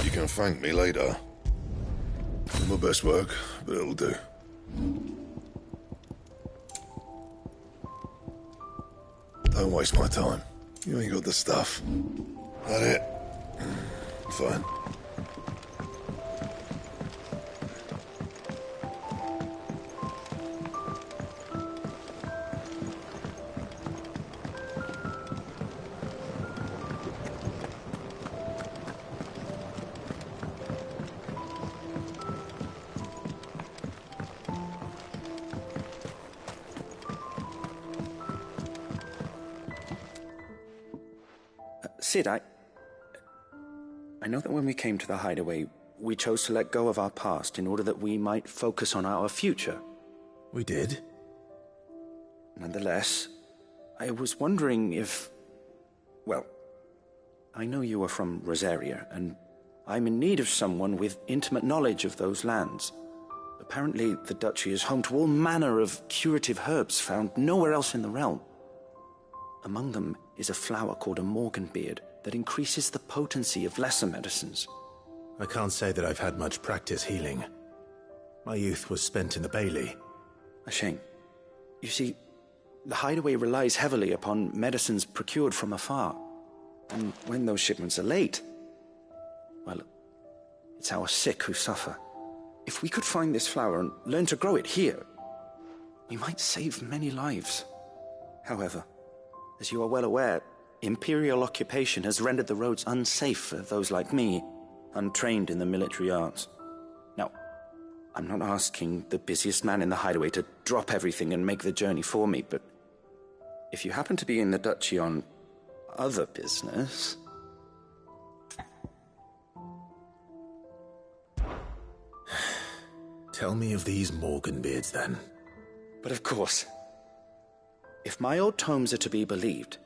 You can thank me later. Not my best work, but it'll do. Don't waste my time. You ain't got the stuff. That it? Fine. Sid, I know that when we came to the hideaway, we chose to let go of our past in order that we might focus on our future. We did? Nonetheless, I was wondering if... Well, I know you are from Rosaria, and I'm in need of someone with intimate knowledge of those lands. Apparently, the Duchy is home to all manner of curative herbs found nowhere else in the realm. Among them is a flower called a Morganbeard that increases the potency of lesser medicines. I can't say that I've had much practice healing. My youth was spent in the Bailey. A shame. You see, the hideaway relies heavily upon medicines procured from afar. And when those shipments are late, well, it's our sick who suffer. If we could find this flower and learn to grow it here, we might save many lives. However, as you are well aware, Imperial occupation has rendered the roads unsafe for those like me, untrained in the military arts. Now, I'm not asking the busiest man in the hideaway to drop everything and make the journey for me, but if you happen to be in the Duchy on other business... Tell me of these Morganbeards, then. But of course. If my old tomes are to be believed,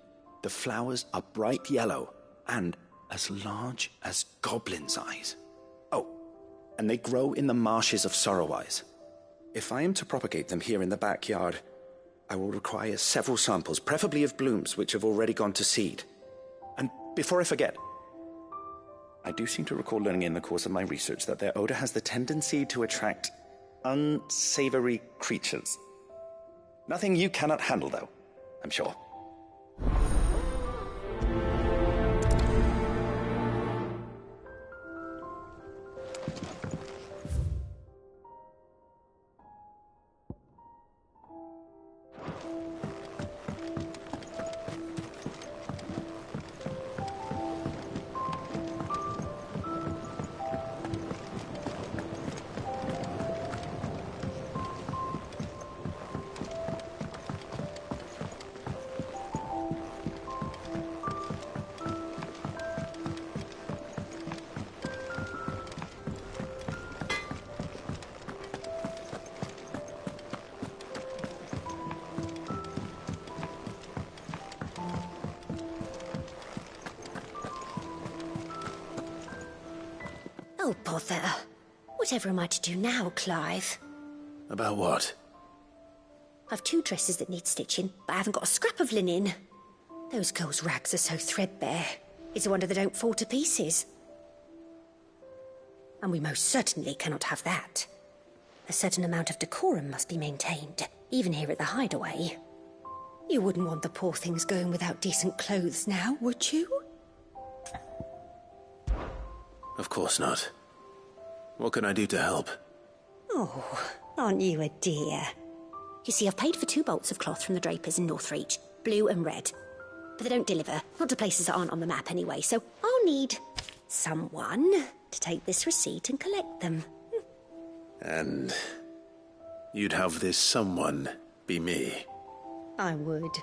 the flowers are bright yellow and as large as goblins' eyes. Oh, and they grow in the marshes of Sorrowwise. If I am to propagate them here in the backyard, I will require several samples, preferably of blooms which have already gone to seed. And before I forget, I do seem to recall learning in the course of my research that their odor has the tendency to attract unsavory creatures. Nothing you cannot handle, though, I'm sure. Oh, bother. Whatever am I to do now, Clive? About what? I've 2 dresses that need stitching, but I haven't got a scrap of linen. Those girls' rags are so threadbare. It's a wonder they don't fall to pieces. And we most certainly cannot have that. A certain amount of decorum must be maintained, even here at the hideaway. You wouldn't want the poor things going without decent clothes now, would you? Of course not. What can I do to help? Oh, aren't you a dear? You see, I've paid for 2 bolts of cloth from the drapers in Northreach, blue and red. But they don't deliver, not to places that aren't on the map anyway, so I'll need someone to take this receipt and collect them. And you'd have this someone be me? I would.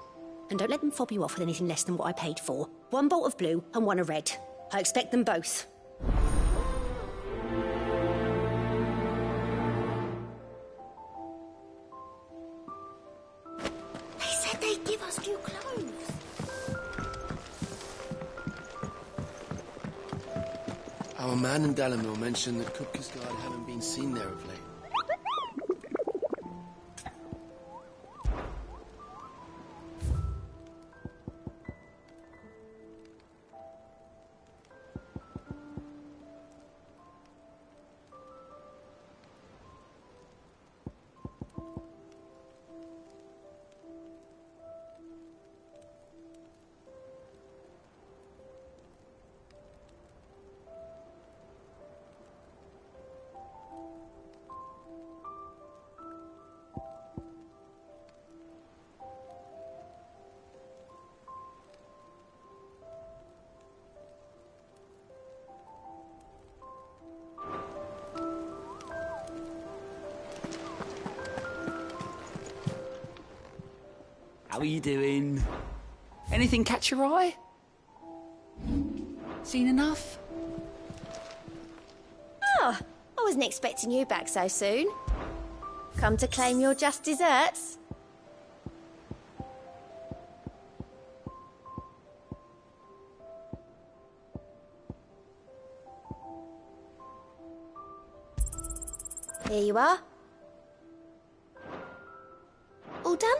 And don't let them fob you off with anything less than what I paid for. 1 bolt of blue and 1 of red. I expect them both. They'd give us new clothes. Our man in Dalamil mentioned that Kupka's guard haven't been seen there of late. How are you doing? Anything catch your eye? Seen enough? Oh, I wasn't expecting you back so soon. Come to claim your just desserts? Here you are. All done?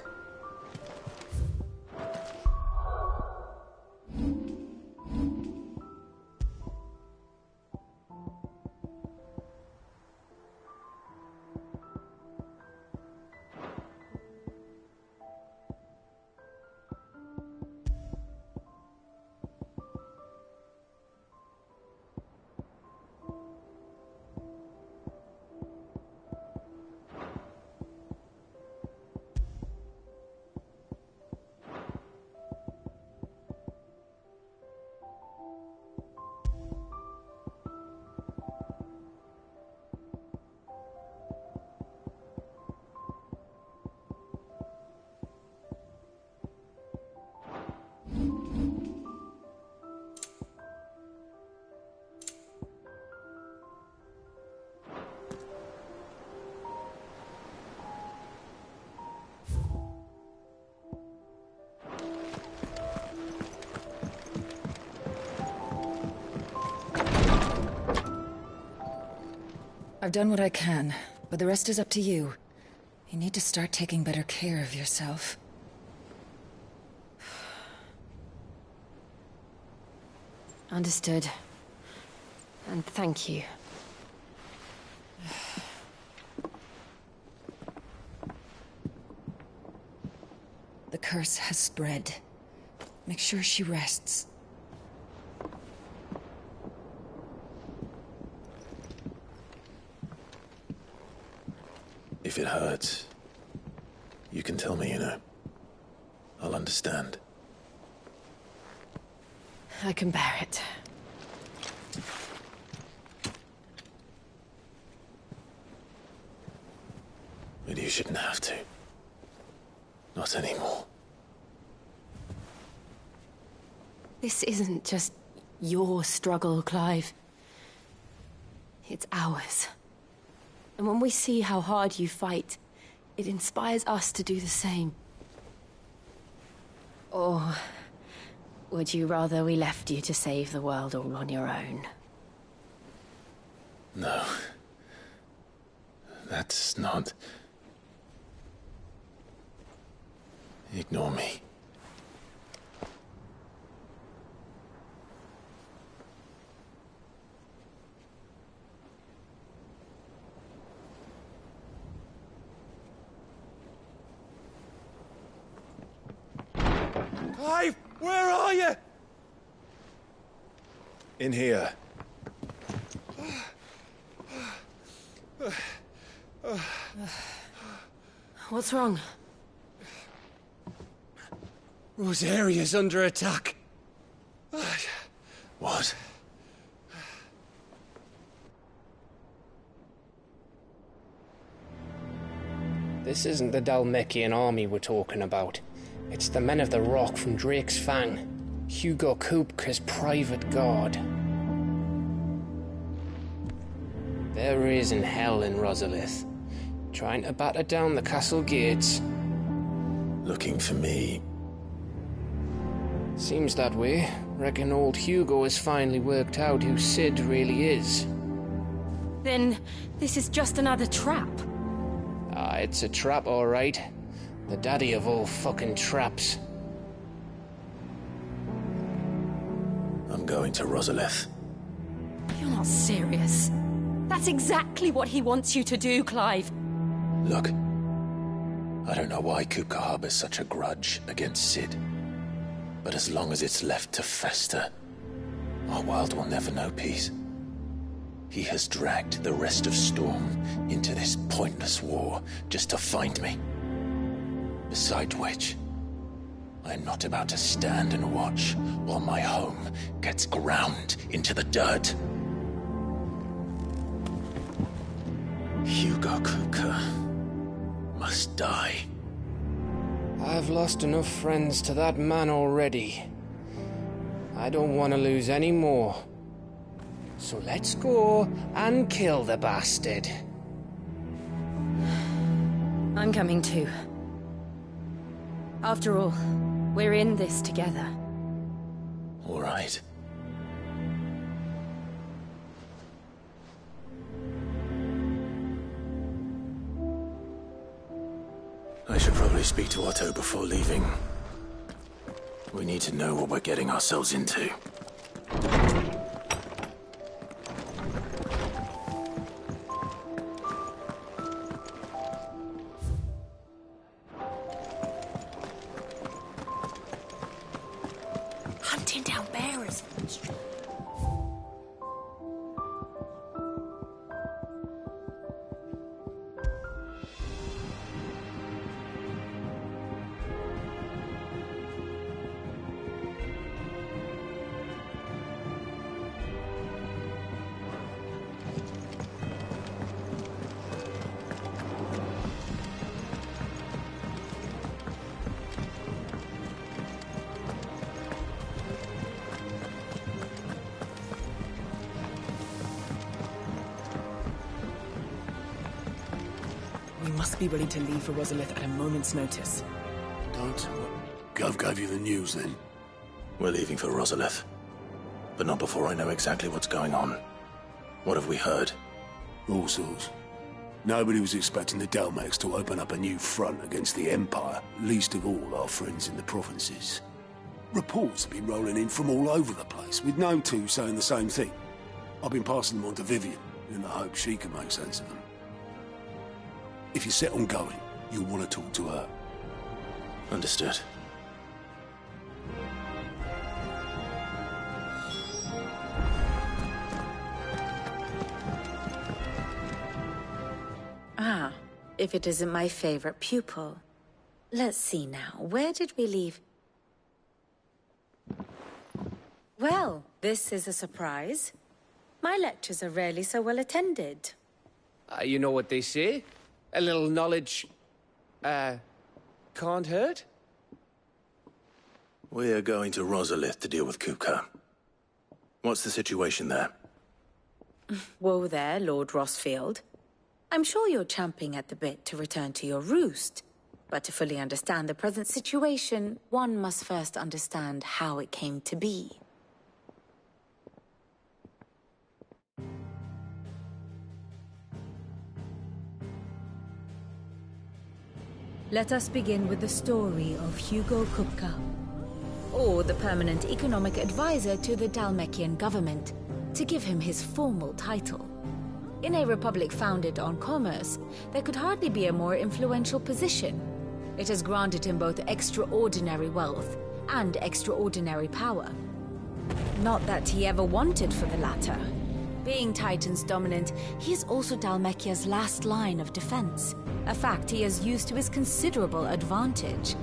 I've done what I can, but the rest is up to you. You need to start taking better care of yourself. Understood. And thank you. The curse has spread. Make sure she rests. If it hurts, you can tell me, you know. I'll understand. I can bear it. But you shouldn't have to. Not anymore. This isn't just your struggle, Clive. It's ours. And when we see how hard you fight, it inspires us to do the same. Or would you rather we left you to save the world all on your own? No. That's not... Ignore me. Clive, where are you? In here. What's wrong? Rosaria's under attack. What? This isn't the Dalmekian army we're talking about. It's the men of the Rock from Drake's Fang. Hugo Kupka's private guard. There is in hell in Rosalith, trying to batter down the castle gates. Looking for me? Seems that way. Reckon old Hugo has finally worked out who Sid really is. Then this is just another trap. Ah, it's a trap, all right. The daddy of all fucking traps. I'm going to Rosalith. You're not serious. That's exactly what he wants you to do, Clive. Look, I don't know why Kupka harbors such a grudge against Sid. But as long as it's left to fester, our world will never know peace. He has dragged the rest of Storm into this pointless war just to find me. Besides which, I'm not about to stand and watch while my home gets ground into the dirt. Hugo Kupka must die. I've lost enough friends to that man already. I don't want to lose any more. So let's go and kill the bastard. I'm coming too. After all, we're in this together. All right. I should probably speak to Otto before leaving. We need to know what we're getting ourselves into. Hunting down bearers. We must be ready to leave for Rosalith at a moment's notice. Don't. Gov gave you the news then? We're leaving for Rosalith. But not before I know exactly what's going on. What have we heard? All sorts. Nobody was expecting the Dalmex to open up a new front against the Empire, least of all our friends in the provinces. Reports have been rolling in from all over the place, with no two saying the same thing. I've been passing them on to Vivian, in the hope she can make sense of them. If you're set on going, you'll want to talk to her. Understood. Ah, if it isn't my favorite pupil. Let's see now, where did we leave? Well, this is a surprise. My lectures are rarely so well attended. You know what they say? A little knowledge, can't hurt? We're going to Rosalith to deal with Kupka. What's the situation there? Whoa there, Lord Rossfield. I'm sure you're champing at the bit to return to your roost. But to fully understand the present situation, one must first understand how it came to be. Let us begin with the story of Hugo Kupka, or the permanent economic advisor to the Dalmekian government, to give him his formal title. In a republic founded on commerce, there could hardly be a more influential position. It has granted him both extraordinary wealth and extraordinary power. Not that he ever wanted for the latter. Being Titan's dominant, he is also Dalmekia's last line of defense, a fact he has used to his considerable advantage.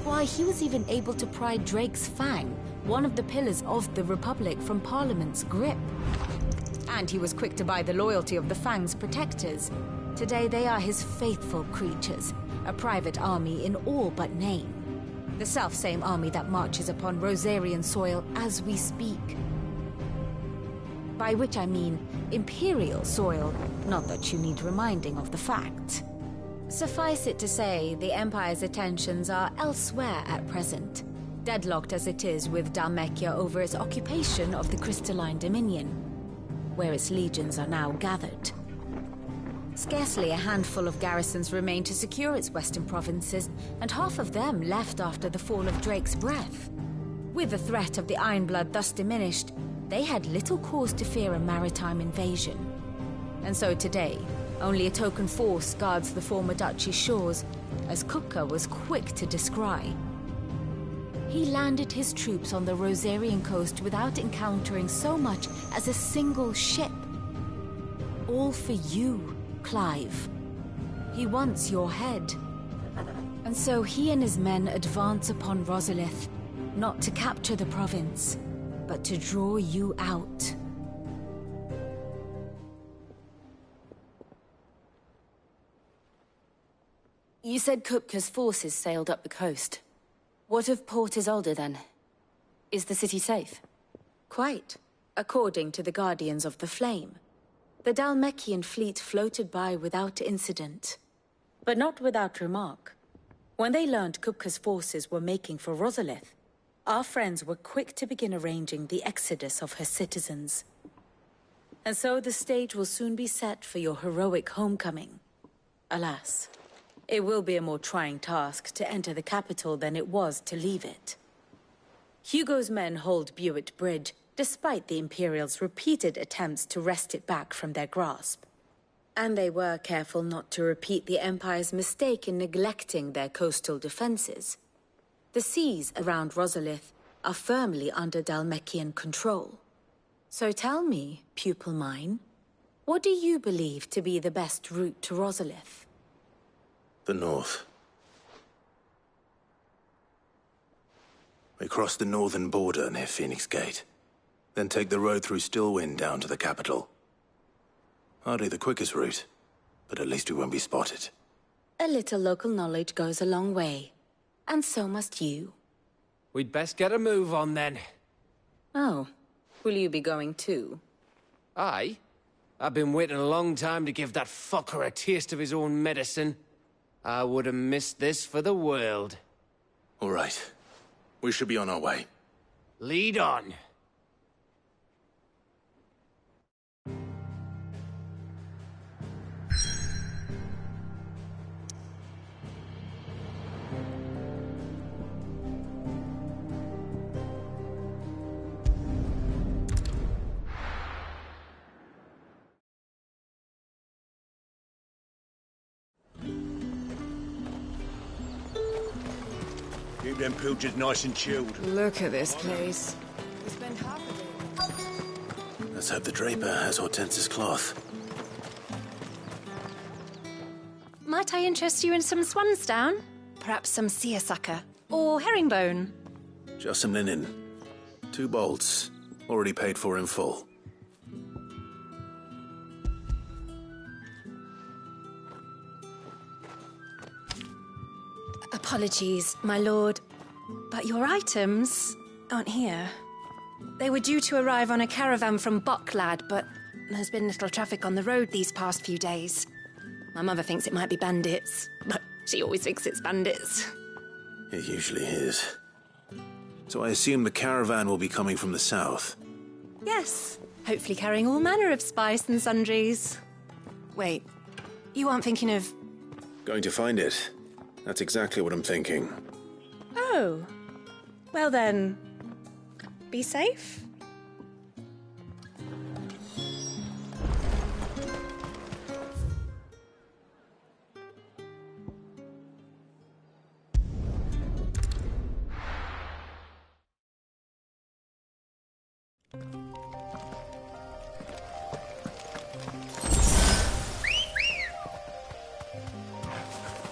Why, he was even able to pry Drake's Fang, one of the pillars of the Republic, from Parliament's grip. And he was quick to buy the loyalty of the Fang's protectors. Today they are his faithful creatures, a private army in all but name. The self-same army that marches upon Rosarian soil as we speak. By which I mean Imperial soil, not that you need reminding of the fact. Suffice it to say, the Empire's attentions are elsewhere at present, deadlocked as it is with Dalmekia over its occupation of the Crystalline Dominion, where its legions are now gathered. Scarcely a handful of garrisons remain to secure its western provinces, and half of them left after the fall of Drake's Breath. With the threat of the Ironblood thus diminished, they had little cause to fear a maritime invasion. And so today, only a token force guards the former duchy's shores, as Kupka was quick to descry. He landed his troops on the Rosarian coast without encountering so much as a single ship. All for you, Clive. He wants your head. And so he and his men advance upon Rosalith, not to capture the province, but to draw you out. You said Kupka's forces sailed up the coast. What of Port Isolde, then? Is the city safe? Quite, according to the Guardians of the Flame. The Dalmekian fleet floated by without incident. But not without remark. When they learned Kupka's forces were making for Rosalith, our friends were quick to begin arranging the exodus of her citizens. And so the stage will soon be set for your heroic homecoming. Alas, it will be a more trying task to enter the capital than it was to leave it. Hugo's men hold Buett Bridge, despite the Imperials' repeated attempts to wrest it back from their grasp. And they were careful not to repeat the Empire's mistake in neglecting their coastal defenses. The seas around Rosalith are firmly under Dalmekian control. So tell me, pupil mine, what do you believe to be the best route to Rosalith? The north. We cross the northern border near Phoenix Gate, then take the road through Stillwind down to the capital. Hardly the quickest route, but at least we won't be spotted. A little local knowledge goes a long way. And so must you. We'd best get a move on, then. Oh, will you be going too? Aye. I've been waiting a long time to give that fucker a taste of his own medicine. I would have missed this for the world. All right. We should be on our way. Lead on. Keep them pilgers nice and chilled. Look at this place. Let's hope the Draper has Hortense's cloth. Might I interest you in some swansdown? Perhaps some seersucker or herringbone? Just some linen. 2 bolts. Already paid for in full. Apologies, my lord, but your items aren't here. They were due to arrive on a caravan from Bocklad, but there's been little traffic on the road these past few days. My mother thinks it might be bandits, but she always thinks it's bandits. It usually is. So I assume the caravan will be coming from the south. Yes, hopefully carrying all manner of spice and sundries. Wait, you aren't thinking of... Going to find it. That's exactly what I'm thinking. Oh. Well then, be safe.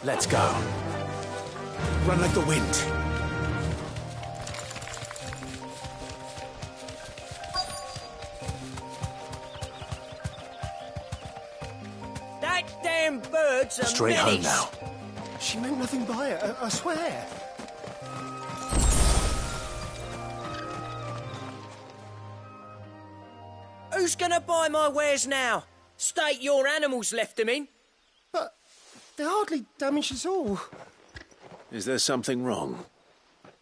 Let's go. Run like the wind. That damn bird's a Straight home now. She meant nothing by it, I swear. Who's gonna buy my wares now? State your animals left them in. But they're hardly damaged at all. Is there something wrong?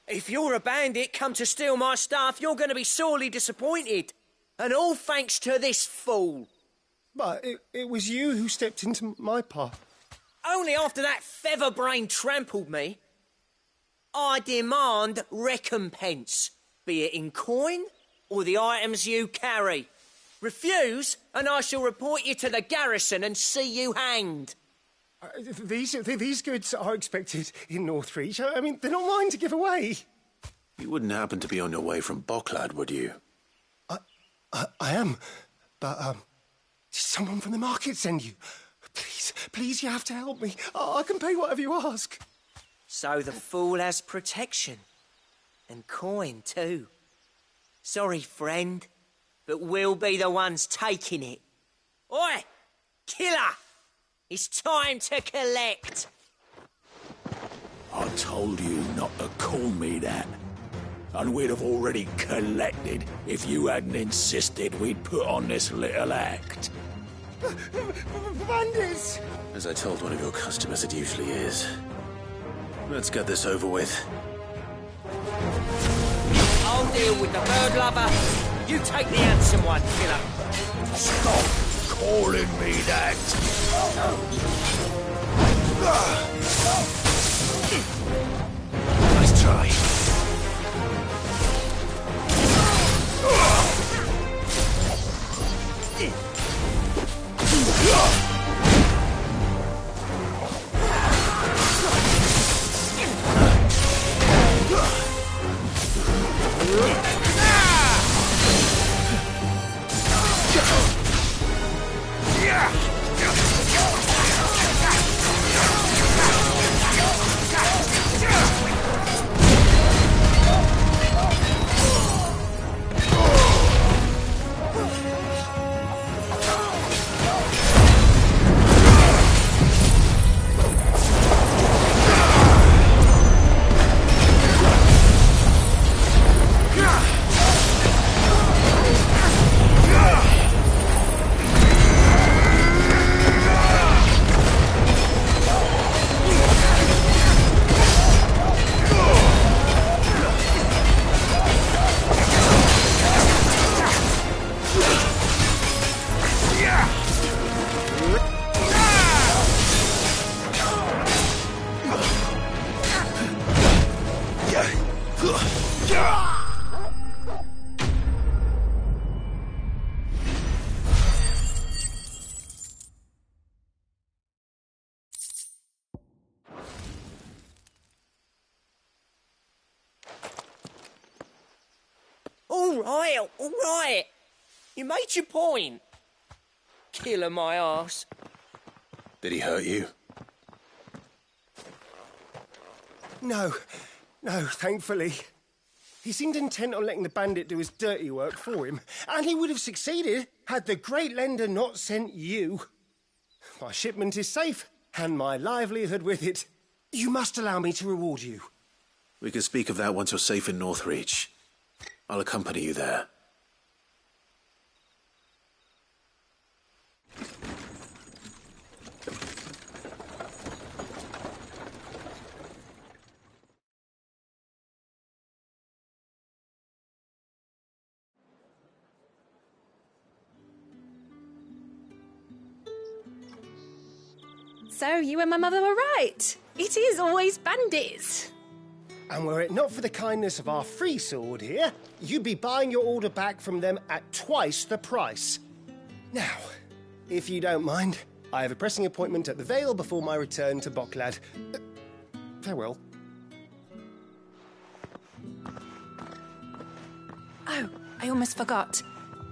If you're a bandit come to steal my stuff, you're gonna be sorely disappointed. And all thanks to this fool. But it was you who stepped into my path. Only after that feather-brain trampled me. I demand recompense, be it in coin or the items you carry. Refuse, and I shall report you to the garrison and see you hanged. These goods are expected in Northreach. I mean, they're not mine to give away. You wouldn't happen to be on your way from Bocklad, would you? I am, but did someone from the market send you? Please, you have to help me. I can pay whatever you ask. So the fool has protection. And coin, too. Sorry, friend, but we'll be the ones taking it. Oi! Killer! It's time to collect. I told you not to call me that. And we'd have already collected if you hadn't insisted we'd put on this little act. Bandits! As I told one of your customers, it usually is. Let's get this over with. I'll deal with the bird lover. You take the handsome one, killer. Stop calling me that. Nice try. All right. You made your point. Killer my arse. Did he hurt you? No, thankfully. He seemed intent on letting the bandit do his dirty work for him, and he would have succeeded had the great lender not sent you. My shipment is safe, and my livelihood with it. You must allow me to reward you. We can speak of that once you're safe in Northreach. I'll accompany you there. So you and my mother were right. It is always bandits. And were it not for the kindness of our free sword here, you'd be buying your order back from them at twice the price. Now, if you don't mind, I have a pressing appointment at the Vale before my return to Bocklad. Farewell. Oh, I almost forgot.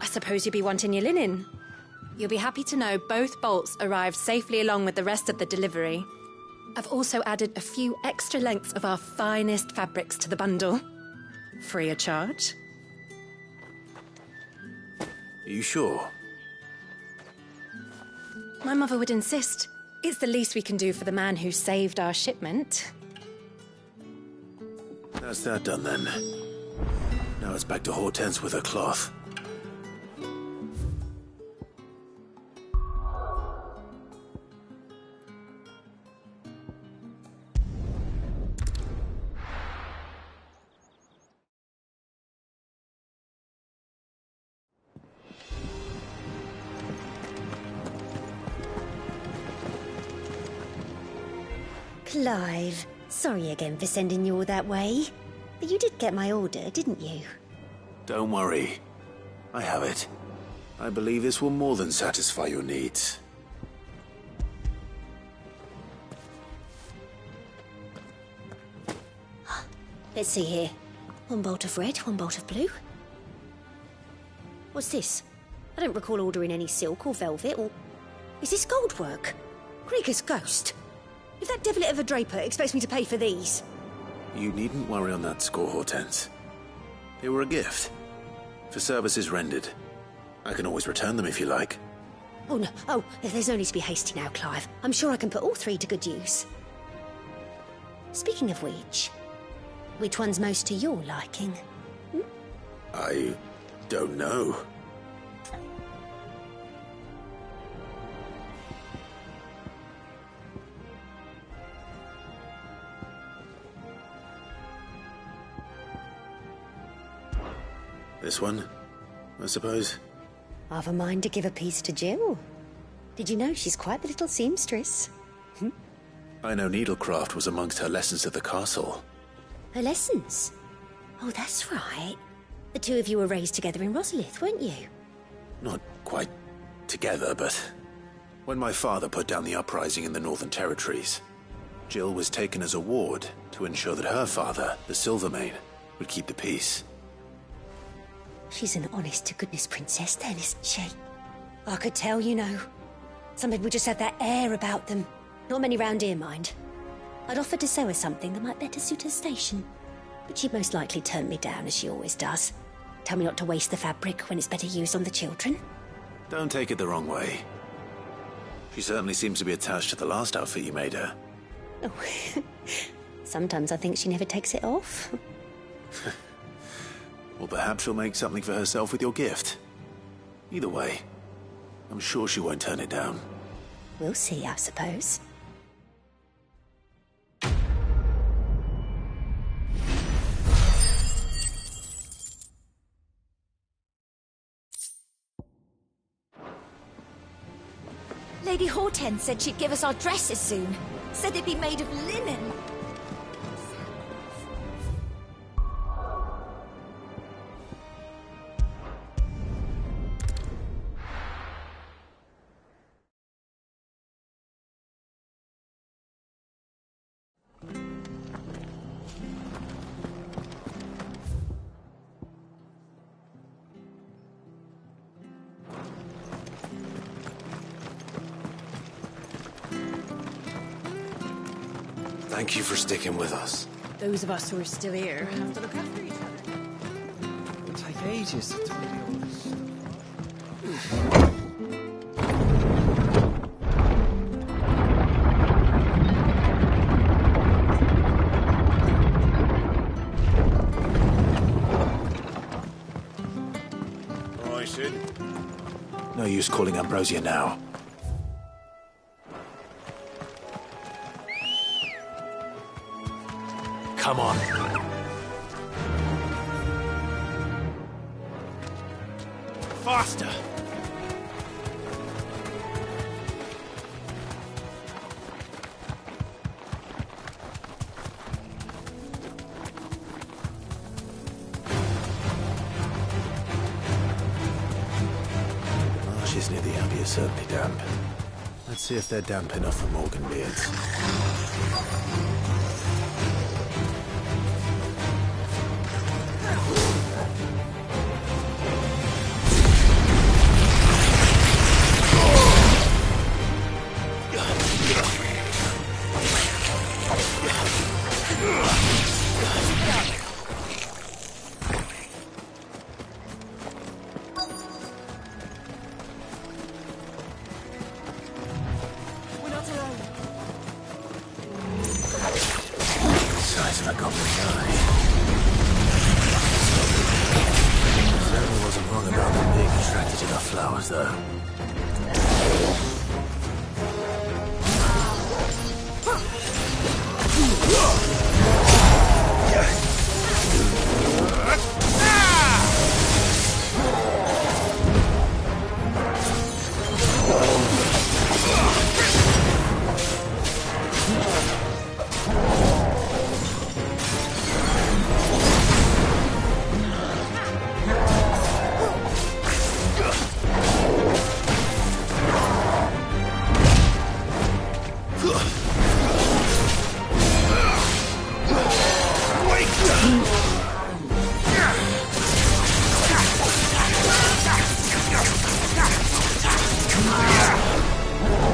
I suppose you'll be wanting your linen. You'll be happy to know both bolts arrived safely along with the rest of the delivery. I've also added a few extra lengths of our finest fabrics to the bundle. Free of charge. Are you sure? My mother would insist. It's the least we can do for the man who saved our shipment. That's that done then. Now it's back to Hortense with her cloth. Clive, sorry again for sending you all that way. But you did get my order, didn't you? Don't worry. I have it. I believe this will more than satisfy your needs. Let's see here. One bolt of red, one bolt of blue. What's this? I don't recall ordering any silk or velvet or... Is this gold work? Krieger's ghost. If that devilit of a draper expects me to pay for these... You needn't worry on that score, Hortense. They were a gift. For services rendered. I can always return them if you like. Oh, no. Oh, there's no need to be hasty now, Clive. I'm sure I can put all three to good use. Speaking of which one's most to your liking? I don't know. This one, I suppose. I've a mind to give a piece to Jill. Did you know she's quite the little seamstress? I know needlecraft was amongst her lessons at the castle. Her lessons? Oh, that's right. The two of you were raised together in Rosalith, weren't you? Not quite together, but when my father put down the uprising in the Northern Territories, Jill was taken as a ward to ensure that her father, the Silvermane, would keep the peace. She's an honest-to-goodness princess then, isn't she? I could tell, you know. Some people just have that air about them. Not many round here, mind. I'd offered to sew her something that might better suit her station. But she'd most likely turn me down, as she always does. Tell me not to waste the fabric when it's better used on the children. Don't take it the wrong way. She certainly seems to be attached to the last outfit you made her. Oh, sometimes I think she never takes it off. Well, perhaps she'll make something for herself with your gift. Either way, I'm sure she won't turn it down. We'll see, I suppose. Lady Hortense said she'd give us our dresses soon. Said they'd be made of linen. Thank you for sticking with us. Those of us who are still here have to look after each other. It'll take ages to tidy all this stuff. All right, Sid. No use calling Ambrosia now. Come on. Faster! The marshes near the Abbey are certainly damp. Let's see if they're damp enough for Morgan beards. Size of a goblin's eye. Certainly wasn't wrong about them being attracted to the flowers, though.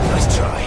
Nice try.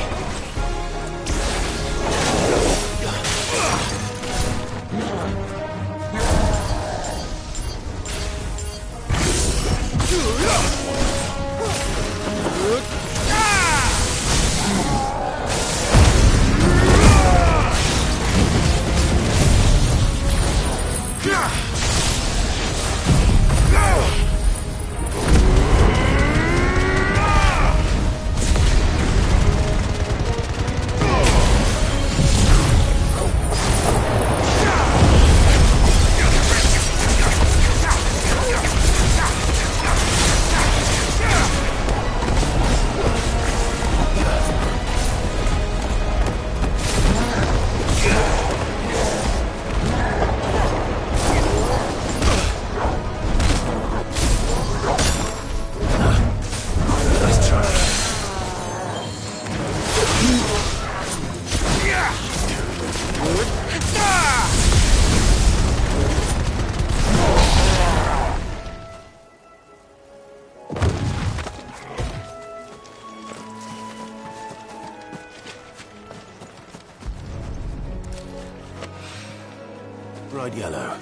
Bright yellow.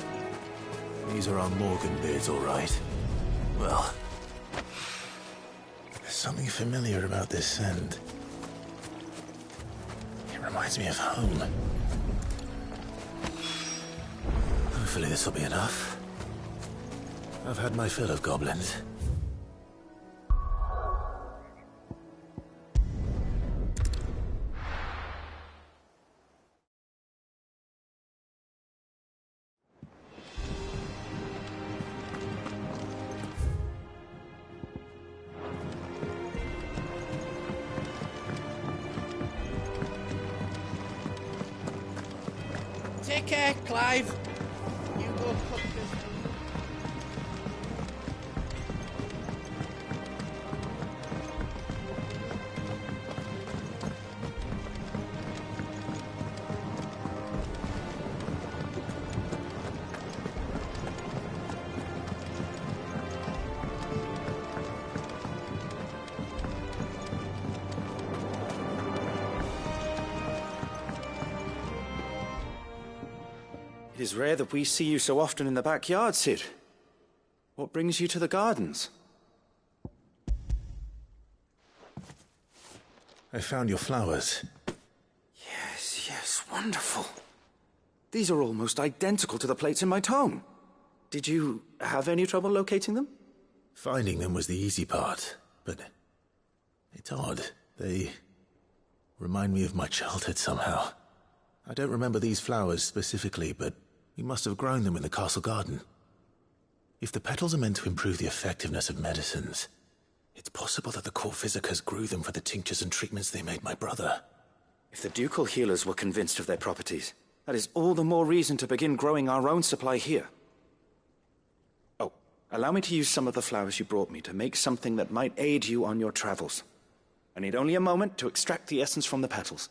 These are our Morgan beards, all right. Well, there's something familiar about this scent. It reminds me of home. Hopefully this will be enough. I've had my fill of goblins. Take care, Clive. You go cook this. is rare that we see you so often in the backyard, Cid. What brings you to the gardens? I found your flowers. Yes, wonderful. These are almost identical to the plates in my tome. Did you have any trouble locating them? Finding them was the easy part, but it's odd. They remind me of my childhood somehow. I don't remember these flowers specifically, but we must have grown them in the castle garden. If the petals are meant to improve the effectiveness of medicines, it's possible that the court physicers grew them for the tinctures and treatments they made my brother. If the ducal healers were convinced of their properties, that is all the more reason to begin growing our own supply here. Oh, allow me to use some of the flowers you brought me to make something that might aid you on your travels. I need only a moment to extract the essence from the petals.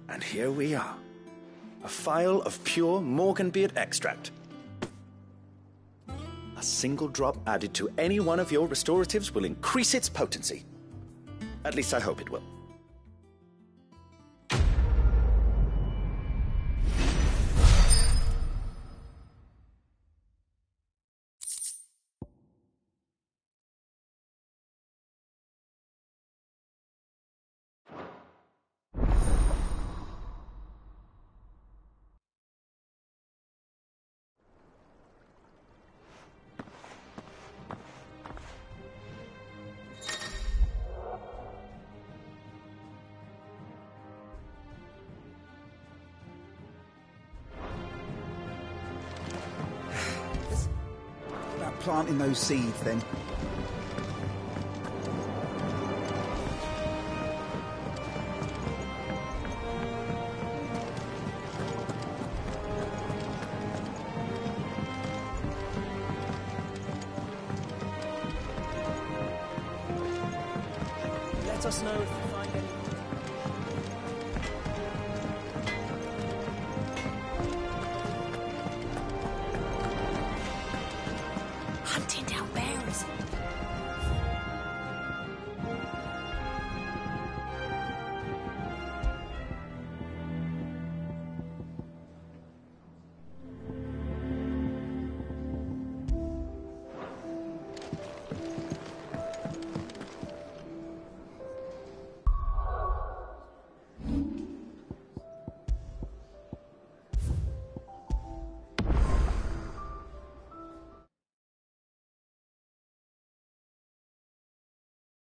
And here we are. A phial of pure Morganbeard extract. A single drop added to any one of your restoratives will increase its potency. At least I hope it will. Planting those seeds, then. Let us know if you find any. Hunting down bearers.